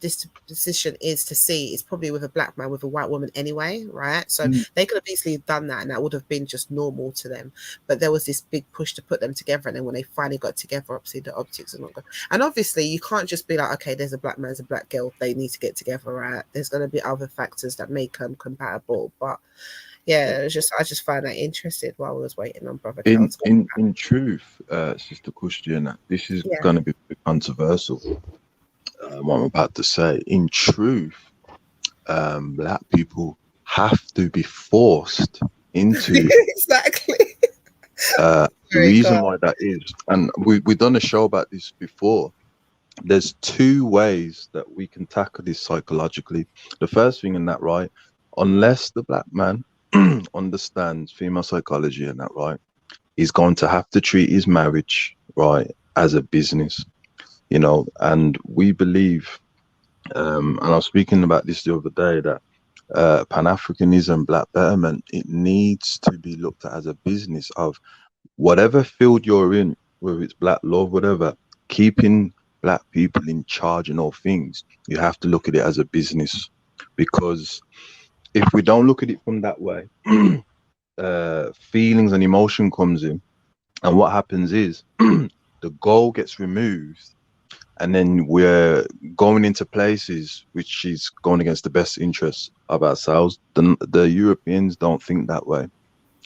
disposition is to see is probably with a black man with a white woman anyway, right? So they could have easily done that, and that would have been just normal to them, but there was this big push to put them together, and then when they finally got together, obviously the optics are not good. And obviously you can't just be like, okay, there's a black man, there's a black girl, they need to get together, right? There's going to be other factors that make them compatible, but yeah, it was just, I just find that interesting while I was waiting on Brother Carl. In truth, Sister Christian, this is going to be controversial, what I'm about to say. In truth, black people have to be forced into exactly the reason why that is, and we've done a show about this before. There's two ways that we can tackle this psychologically. The first thing in that, right, unless the black man understands female psychology and that, right, he's going to have to treat his marriage, right, as a business, you know. And we believe, and I was speaking about this the other day, that Pan-Africanism, Black Betterment, it needs to be looked at as a business of whatever field you're in, whether it's black love, whatever, keeping black people in charge in all things. You have to look at it as a business, because if we don't look at it from that way, feelings and emotion comes in, and what happens is the goal gets removed, and then we're going into places which is going against the best interests of ourselves. The Europeans don't think that way.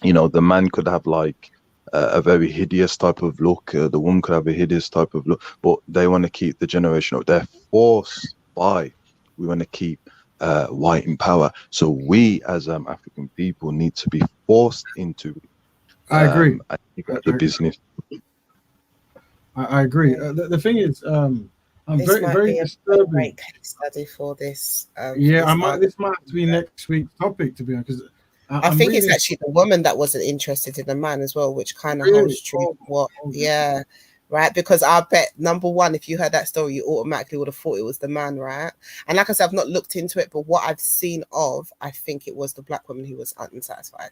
You know, the man could have like a very hideous type of look, the woman could have a hideous type of look, but they want to keep the generation up. They're forced by, we want to keep white in power. So we as African people need to be forced into it. I agree. I think that's a business. I agree. The thing is, I'm this very be disturbing. A great case study for this. This might have to be next week's topic, to be honest, because I think it's actually the woman that wasn't interested in the man as well, which kind of holds true. right? Because I bet, number one, if you heard that story, you automatically would have thought it was the man, right? And like I said, I've not looked into it, but what I've seen of, I think it was the black woman who was unsatisfied.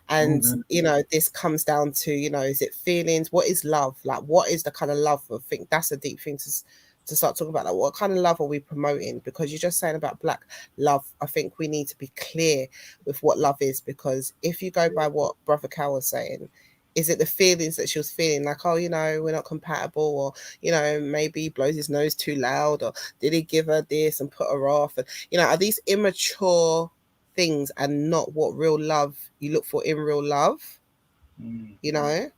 And you know, this comes down to, you know, is it feelings? What is love? Like, what is the kind of love? I think that's a deep thing to start talking about. Like, what kind of love are we promoting? Because you're just saying about black love. I think we need to be clear with what love is, because if you go by what Brother Cal was saying, is it the feelings that she was feeling, like, oh, you know, we're not compatible, or, you know, maybe he blows his nose too loud, or did he give her this and put her off? And, you know, are these immature things and not what real love you look for in real love, you know?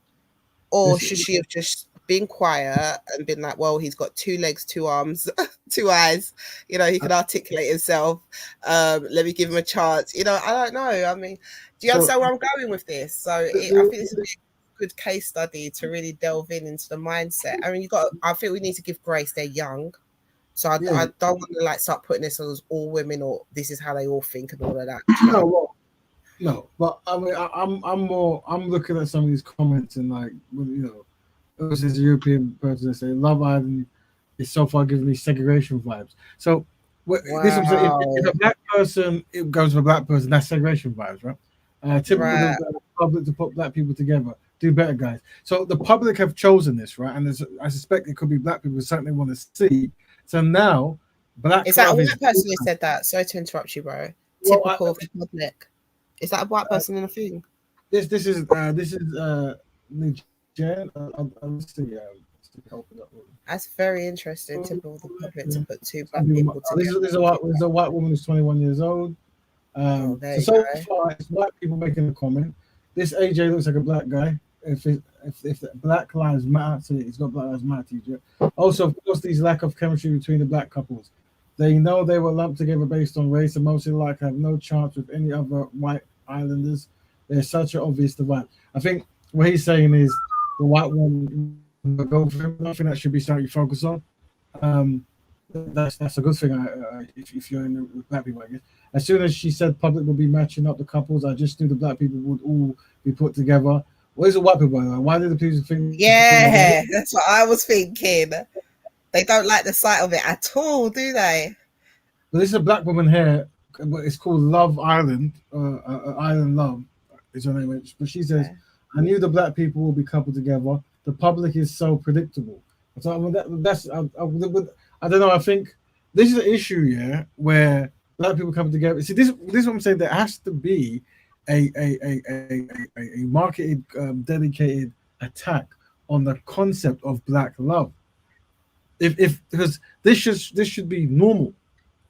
Or should she have just been quiet and been like, well, he's got 2 legs, 2 arms, 2 eyes, you know, he can articulate himself, let me give him a chance, you know? I don't know. I mean, do you understand where I'm going with this? So I think it's a good case study to really delve into the mindset. I mean, I think we need to give grace, they're young. So I don't want to like start putting this as all women, or this is how they all think and all of that. No, but I mean, I'm looking at some of these comments and, like, you know, this is a European person that say Love Island is so far giving me segregation vibes. So this is what I'm saying. If a black person, it goes for a black person, that's segregation vibes, right? Typical of the public to put black people together. Do better, guys. So the public have chosen this, right? And I suspect it could be black people certainly want to see. So now, black is that a love white person who said that? Sorry to interrupt you, bro. Well, Typical of the public. Is that a white person in a thing? This is Jen. Let's see. That's very interesting. Typical of the public to put 2 black people together. This is a white woman who's 21 years old. So far, it's white people making a comment. This AJ looks like a black guy. If the Black Lives Matter, so he's got Black Lives Matter t-shirt. Also, of course, these lack of chemistry between the black couples. They know they were lumped together based on race, and mostly like have no chance with any other white islanders. There's such an obvious divide. I think what he's saying is the white woman go for him. I think that should be something you focus on. That's a good thing. If you're in with black people, I guess. As soon as she said public will be matching up the couples, I just knew the black people would all be put together. What is the white people? Why did the people think? Yeah, that's what I was thinking. They don't like the sight of it at all, do they? Well, this is a black woman here, but it's called Love Island, Island Love is her name. But she says, I knew the black people will be coupled together. The public is so predictable. So I mean, I don't know. I think this is an issue, yeah, where black people come together. See, this is what I'm saying. There has to be a marketed, dedicated attack on the concept of black love. Because this should be normal,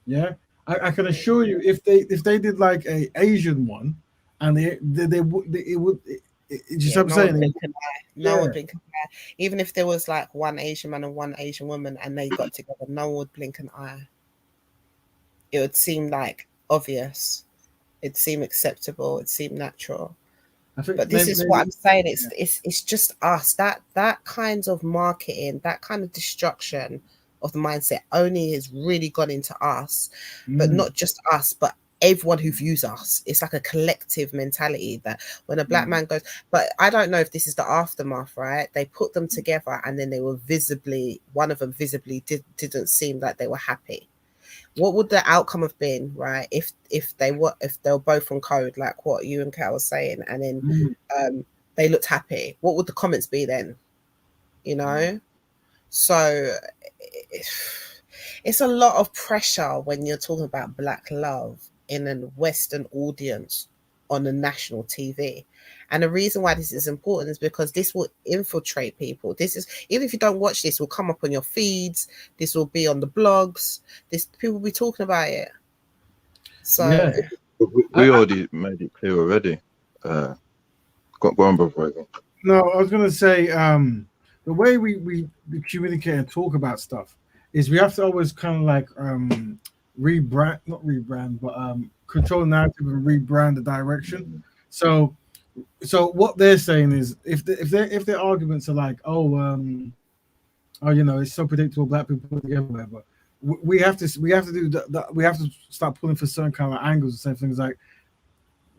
yeah. I can assure you, if they did like a Asian one, and they would just I'm saying. No one would blink an eye. Even if there was like one Asian man and one Asian woman and they got together, no one would blink an eye. It would seem like obvious. It'd seem acceptable. It'd seem natural. But this is what I'm saying. It's just us. That kind of marketing, that kind of destruction of the mindset only has really gone into us, but not just us, but everyone who views us. It's like a collective mentality that when a black man goes, but I don't know if this is the aftermath, right? They put them together and then they were one of them visibly didn't seem like they were happy. What would the outcome have been, right? If they were both on code, like what you and Kat were saying, and then they looked happy, what would the comments be then? You know? So it's a lot of pressure when you're talking about black love in a Western audience on the national TV. And the reason why this is important is because this will infiltrate people. This is, even if you don't watch this, will come up on your feeds. This will be on the blogs. People will be talking about it. So yeah, we already made it clear already. Go on, brother. No, I was gonna say the way we communicate and talk about stuff is we have to always kind of like not rebrand, but control the narrative and rebrand the direction. So what they're saying is if their arguments are like, you know, it's so predictable, black people put together, whatever. We have to start pulling for certain kind of angles and saying things like,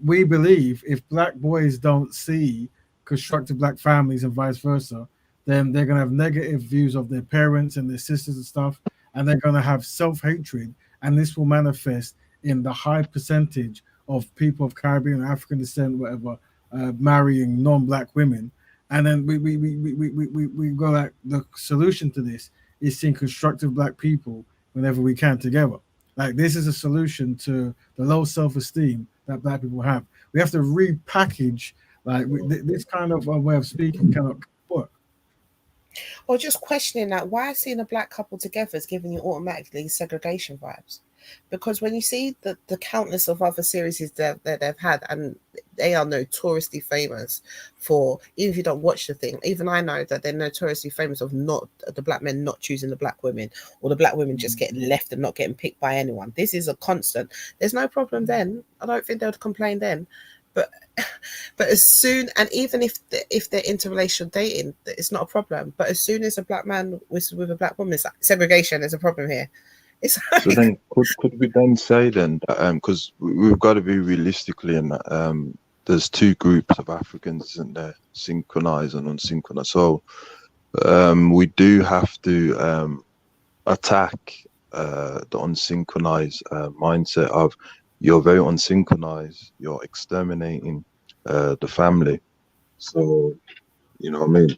we believe if black boys don't see constructive black families and vice versa, then they're going to have negative views of their parents and their sisters and stuff, and they're going to have self-hatred, and this will manifest in the high percentage of people of Caribbean, African descent, whatever, marrying non-black women. And then we go like the solution to this is seeing constructive black people whenever we can together. Like this is a solution to the low self-esteem that black people have. We have to repackage like this kind of way of speaking cannot work. Or just questioning that why seeing a black couple together is giving you automatically segregation vibes. Because when you see the countless of other series that they've had, and they are notoriously famous for, even if you don't watch the thing, even I know that they're notoriously famous of not the black men not choosing the black women, or the black women just getting left and not getting picked by anyone. This is a constant. There's no problem then. I don't think they would complain then. But as soon, and even if they're interracial dating, it's not a problem. But as soon as a black man with a black woman, it's like segregation. There's a problem here. It's like, So then, could we then say then, because we've got to be realistically in that there's two groups of Africans, isn't there? Synchronized and unsynchronized. So we do have to attack the unsynchronized mindset of you're very unsynchronized, you're exterminating the family. So, you know what I mean?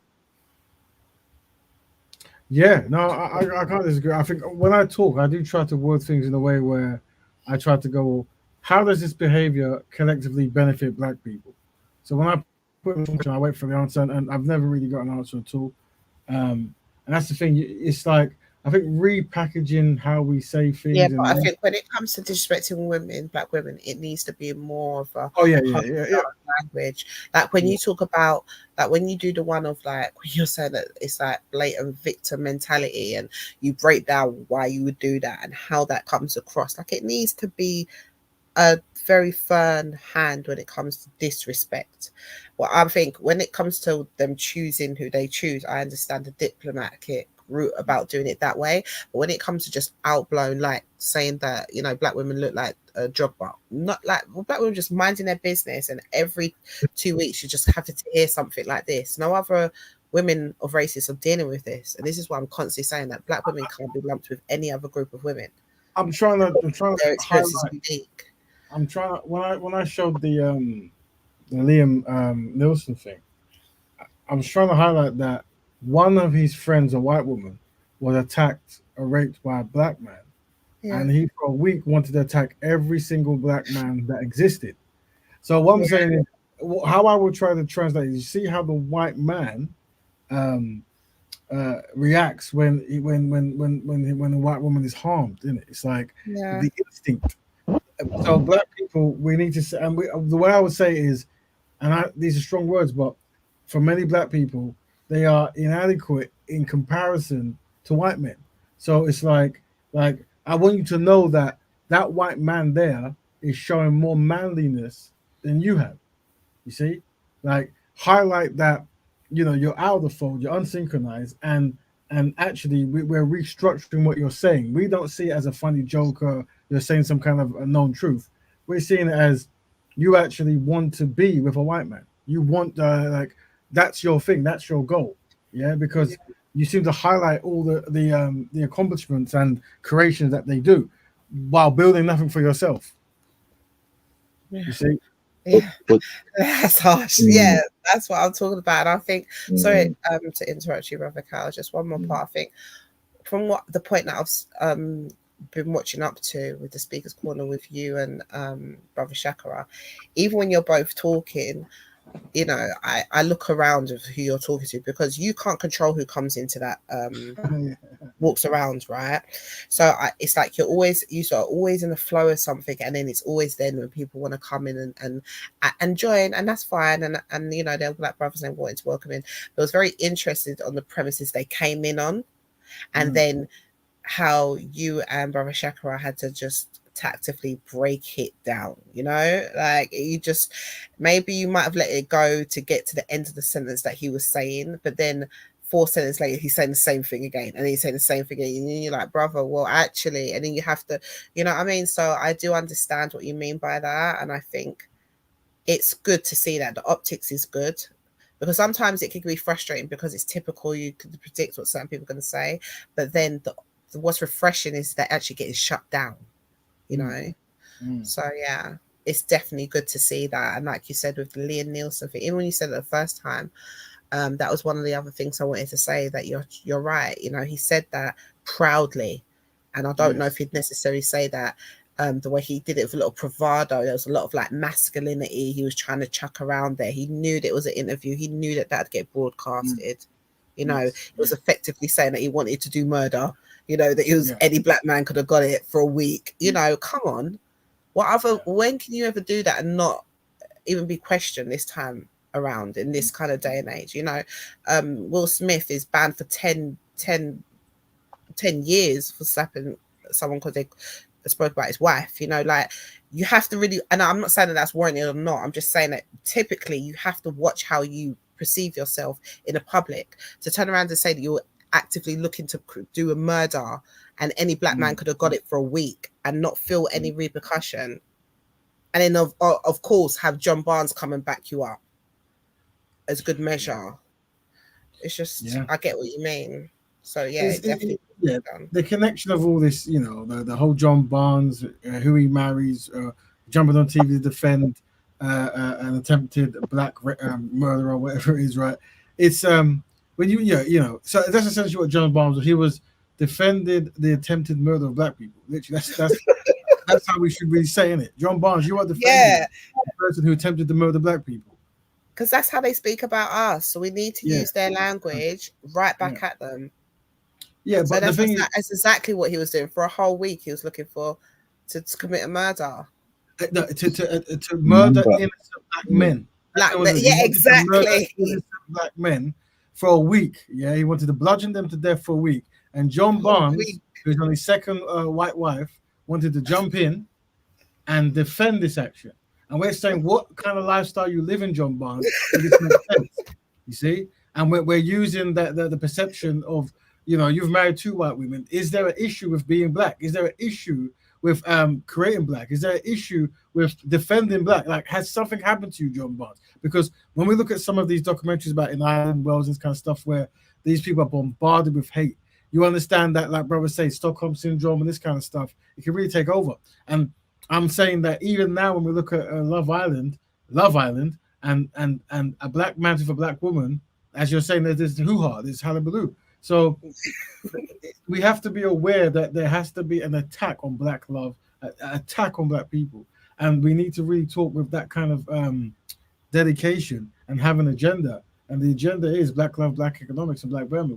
Yeah, no, I can't disagree. I think when I talk, I do try to word things in a way where I try to go, how does this behavior collectively benefit black people? So when I put in a question, I wait for the answer, and I've never really got an answer at all. And that's the thing. It's like I think repackaging how we say yeah, things but I and think when it comes to disrespecting women, black women, it needs to be more of a oh yeah, language. Like when you talk about, like when you do the one of like when you're saying that it's like blatant victim mentality, and you break down why you would do that and how that comes across. Like it needs to be a very firm hand when it comes to disrespect. Well, I think when it comes to them choosing who they choose, I understand the diplomatic route about doing it that way. But when it comes to just outblown, like saying that, you know, black women look like a drug bar, not like black women just minding their business, and every 2 weeks you just have to hear something like this. No other women of races are dealing with this. And this is why I'm constantly saying that black women can't be lumped with any other group of women. I'm trying to Their experience is highlight. unique. I'm trying when I showed the Liam Nielsen thing, I was trying to highlight that one of his friends, a white woman, was attacked or raped by a black man, Yeah. and he for a week wanted to attack every single black man that existed. So what I'm saying is, how I would try to translate is, you see how the white man um, reacts when a white woman is harmed, isn't it? It's like Yeah. the instinct. So black people, we need to say, and the way I would say it is, these are strong words, but for many black people, they are inadequate in comparison to white men. So it's like I want you to know that that white man there is showing more manliness than you have. You see, like highlight that you're out of the fold, you're unsynchronized, and actually we're restructuring what you're saying. We don't see it as a funny joke or you're saying some kind of a known truth. We're seeing it as you actually want to be with a white man. You want like that's your thing, that's your goal. Yeah, because you seem to highlight all the accomplishments and creations that they do while building nothing for yourself. You see? Yeah, that's harsh. Yeah, that's what I'm talking about. And I think, sorry, to interrupt you, Brother Cal, just one more part. I think from what the point that I've been watching up to with the Speaker's Corner with you and Brother Shakara, even when you're both talking, you know, I look around of who you're talking to, because you can't control who comes into that walks around, right? So it's like you are always in the flow of something, and then it's always then when people want to come in and join, and that's fine. And you know, they're black brothers and wanting to welcome in. But I was very interested on the premises they came in on, and then how you and Brother Shakara had to just tactically break it down, you know, like you just, maybe you might have let it go to get to the end of the sentence that he was saying, but then 4 sentences later he's saying the same thing again, and he's saying the same thing again, and you're like, brother, well actually, and then you have to, you know what I mean? So I do understand what you mean by that, and I think it's good to see that the optics is good, because sometimes it can be frustrating because it's typical. You can predict what certain people are going to say, but then what's refreshing is that actually getting shut down, you know. So yeah, it's definitely good to see that. And like you said with the Liam Nielsen thing, even when you said it the first time, that was one of the other things I wanted to say, that you're right. You know, he said that proudly, and I don't know if he'd necessarily say that the way he did it with a little bravado. There was a lot of like masculinity he was trying to chuck around there. He knew that it was an interview. He knew that that'd get broadcasted. You know, it was effectively saying that he wanted to do murder. You know, that any black man could have got it for a week. You know, come on. When can you ever do that and not even be questioned this time around in this kind of day and age? You know, Will Smith is banned for 10 years for slapping someone because they spoke about his wife. You know, like, you have to really, and I'm not saying that that's warranted or not, I'm just saying that typically you have to watch how you perceive yourself in the public. To turn around and say that you're actively looking to do a murder and any black man could have got it for a week and not feel any repercussion, and then of course have John Barnes come and back you up as good measure. It's just, I get what you mean. So yeah, it definitely. The connection of all this, you know, the whole John Barnes, who he marries, jumping on TV to defend an attempted black murder or whatever it is, right? It's when you know, so that's essentially what John Barnes was. He was defended the attempted murder of black people. Literally, that's how we should be saying it. John Barnes, you are defending the person who attempted to murder black people. Because that's how they speak about us. So we need to use their language right back at them. Yeah, so but the thing that's exactly what he was doing for a whole week. He was looking to commit a murder. To murder innocent black men. Exactly. Innocent black men for a week. Yeah, he wanted to bludgeon them to death for a week. And John Barnes, who's on his second white wife, wanted to jump in and defend this action. And we're saying, what kind of lifestyle you live in, John Barnes? This makes sense. You see? And we're using the perception of, you know, you've married 2 white women. Is there an issue with being black? Is there an issue with creating black? Is there an issue with defending black? Like, has something happened to you, John Barnes? Because when we look at some of these documentaries about in Ireland, Wales, this kind of stuff, where these people are bombarded with hate, you understand that, like brother say, Stockholm syndrome and this kind of stuff, it can really take over. And I'm saying that even now, when we look at Love Island, and a black man with a black woman, as you're saying, there's hoo-ha, there's hullabaloo. So we have to be aware that there has to be an attack on black love, an attack on black people, and we need to really talk with that kind of dedication and have an agenda. And the agenda is black love, black economics, and black Burma.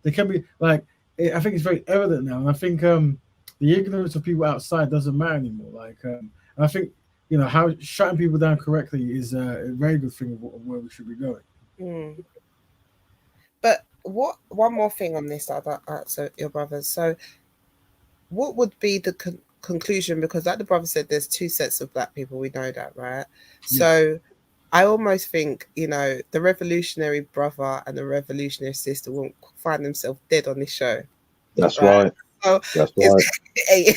They can be like, I think it's very evident now, and I think the ignorance of people outside doesn't matter anymore. Like, and I think, you know, how shutting people down correctly is a very good thing of where we should be going. But one more thing on this, so your brothers. So, what would be the conclusion? Because, like the brother said, there's 2 sets of black people. We know that, right? So, I almost think, you know, the revolutionary brother and the revolutionary sister won't find themselves dead on this show. That's right. So, that's right.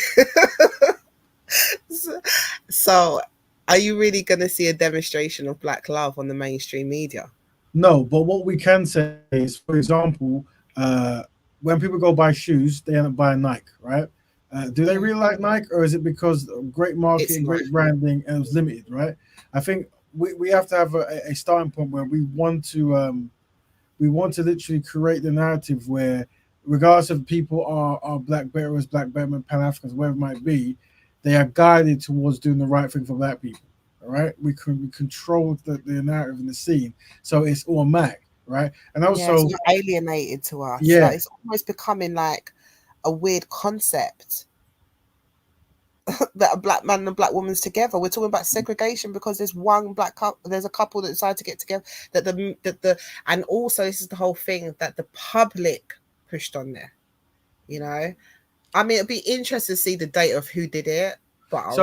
So, are you really going to see a demonstration of black love on the mainstream media? No, but what we can say is, for example, when people go buy shoes, they end up buying Nike, right? Do they really like Nike, or is it because of great marketing, great branding, and it was limited, right? I think we have to have a starting point where we want to literally create the narrative where, regardless if people are black bearers, black Betterment, Pan Africans, whatever it might be, they are guided towards doing the right thing for black people. All right, we control the narrative in the scene, so it's automatic, right? And also, it's not alienated to us. Yeah, like, it's almost becoming like a weird concept that a black man and a black woman's together. We're talking about segregation because there's one black couple. There's a couple that decide to get together. And also this is the whole thing that the public pushed on there. You know, I mean, it'd be interesting to see the data of who did it. But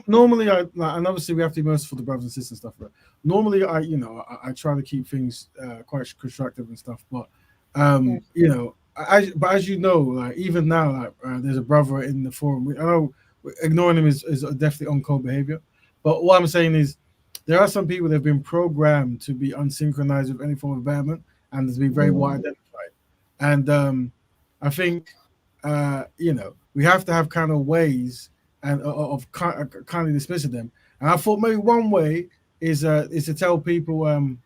normally, and obviously we have to be merciful to brothers and sisters and stuff. But normally, I try to keep things quite constructive and stuff. But you know, but as you know, like even now, like there's a brother in the forum. I know ignoring him is definitely on-code behavior. But what I'm saying is, there are some people that have been programmed to be unsynchronized with any form of betterment and to be very well identified. And I think we have to have kind of ways and of kind of dismissing them. And I thought maybe one way is to tell people, like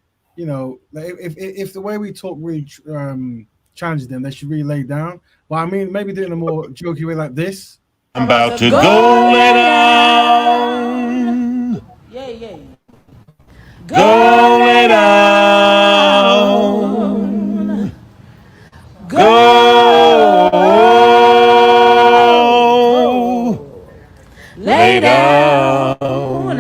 if the way we talk really challenges them, they should really lay down. But I mean, maybe do it in a more jokey way like this. I'm about to go lay down. Yeah, yeah. Go lay down. Go lay down.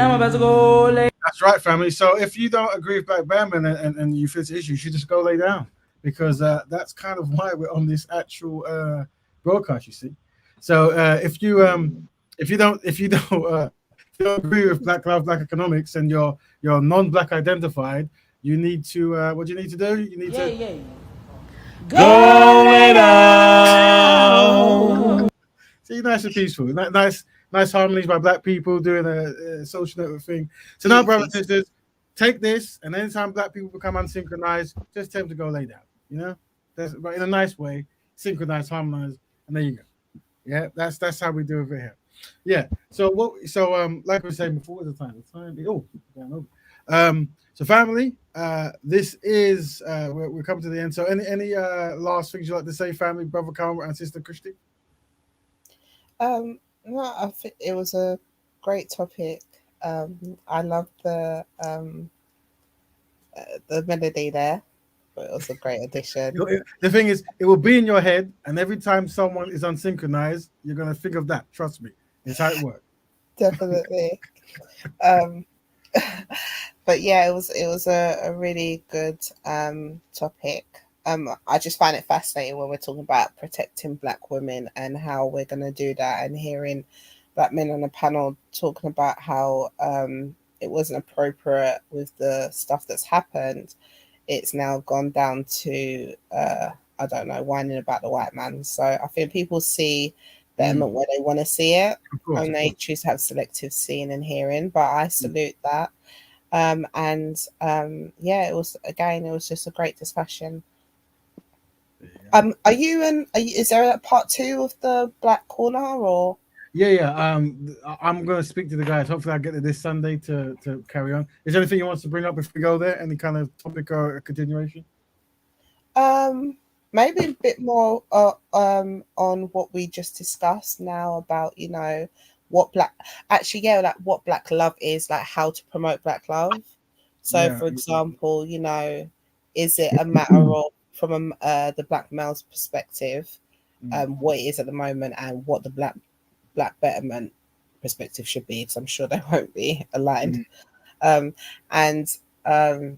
I'm about to go lay. That's right, family. So if you don't agree with Black Batman and you feel it's an issue, you should just go lay down, because that's kind of why we're on this actual broadcast. You see, so if you don't agree with Black Lives, Black economics, and you're non-Black identified, you need to what do you need to do? You need to go lay down. See, nice and peaceful. Nice harmonies by Black people doing a social network thing. So now, brothers and sisters, take this, and anytime Black people become unsynchronized, just tell them to go lay down. But in a nice way, synchronize, harmonize, and there you go. Yeah, that's how we do it here. Yeah. So like we were saying before, the time. So family, this is we're coming to the end. So any last things you'd like to say, family, brother Carl and sister Christy? No, I think it was a great topic. I love the melody there. But it was a great addition. The thing is, it will be in your head, and every time someone is unsynchronized, you're gonna think of that. Trust me, it's how it works. Definitely. But yeah, it was a really good topic. I just find it fascinating when we're talking about protecting Black women and how we're going to do that, and hearing Black men on the panel talking about how it wasn't appropriate with the stuff that's happened. It's now gone down to I don't know, whining about the white man. So I think people see Betterment where they want to see it, and they choose to have selective seeing and hearing. But I salute that. Yeah, it was just a great discussion. Is there a part 2 of the Black Corner, or? Yeah. I'm gonna speak to the guys. Hopefully, I'll get to this Sunday to carry on. Is there anything you want to bring up if we go there? Any kind of topic or continuation? Maybe a bit more on what we just discussed now about what Black love is, like how to promote Black love. So, for example, is it a matter of from the Black male's perspective, what it is at the moment, and what the Black Betterment perspective should be, because I'm sure they won't be aligned. And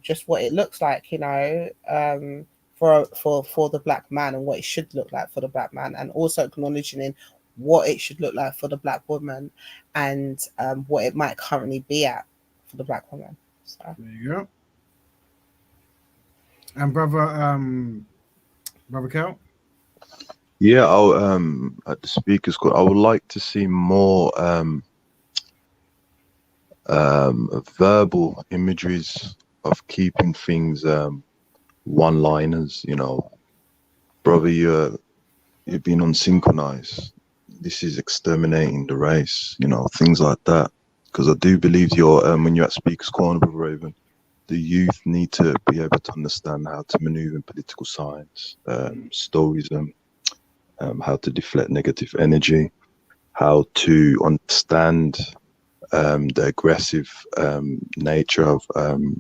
just what it looks like, for the Black man, and what it should look like for the Black man, and also acknowledging what it should look like for the Black woman, and what it might currently be at for the Black woman. So there you go. And brother Cal? Yeah, I'll at the speakers court, I would like to see more verbal imageries of keeping things one-liners. Brother, you've been unsynchronized. This is exterminating the race. Things like that. Because I do believe when you're at Speaker's Corner, Brother Raven, the youth need to be able to understand how to maneuver in political science, storyism, how to deflect negative energy, how to understand the aggressive nature of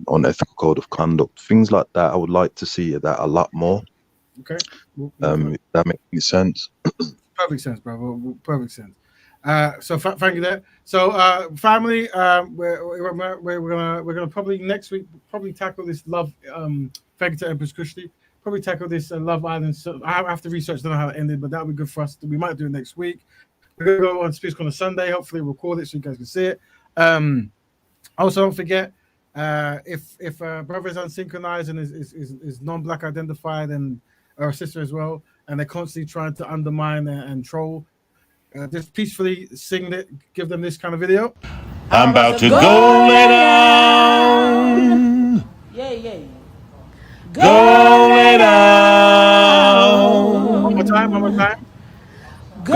unethical code of conduct, things like that. I would like to see that a lot more. Okay. If that makes sense. Perfect sense, brother. Perfect sense. So thank you there. So family, we're gonna probably next week tackle this love. Thank you to Empress Kushti. Probably tackle this Love Island. So I have to research. Don't know how it ended, but that'll be good for us. We might do it next week. We're gonna go on Speaks on a Sunday. Hopefully, record it so you guys can see it. Also, don't forget if brother is unsynchronized and is non-Black identified, and our sister as well, and they're constantly trying to undermine and troll, just peacefully sing it. Give them this kind of video. I'm about to go lay down. One more time. Go.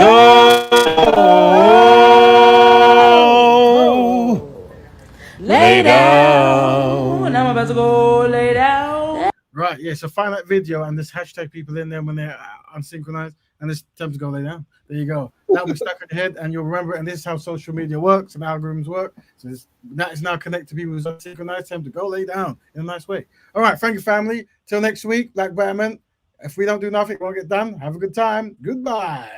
Lay down. I'm about to go lay down. Right, yeah. So find that video and just hashtag people in there when they're unsynchronized, and it's time to go lay down. There you go. That'll be stuck in your head, and you'll remember. And this is how social media works and algorithms work. So that is now connected to people who's unsynchronized. Time to go lay down in a nice way. All right, thank you, family. Till next week, Black Betterment. If we don't do nothing, it won't get done. Have a good time. Goodbye.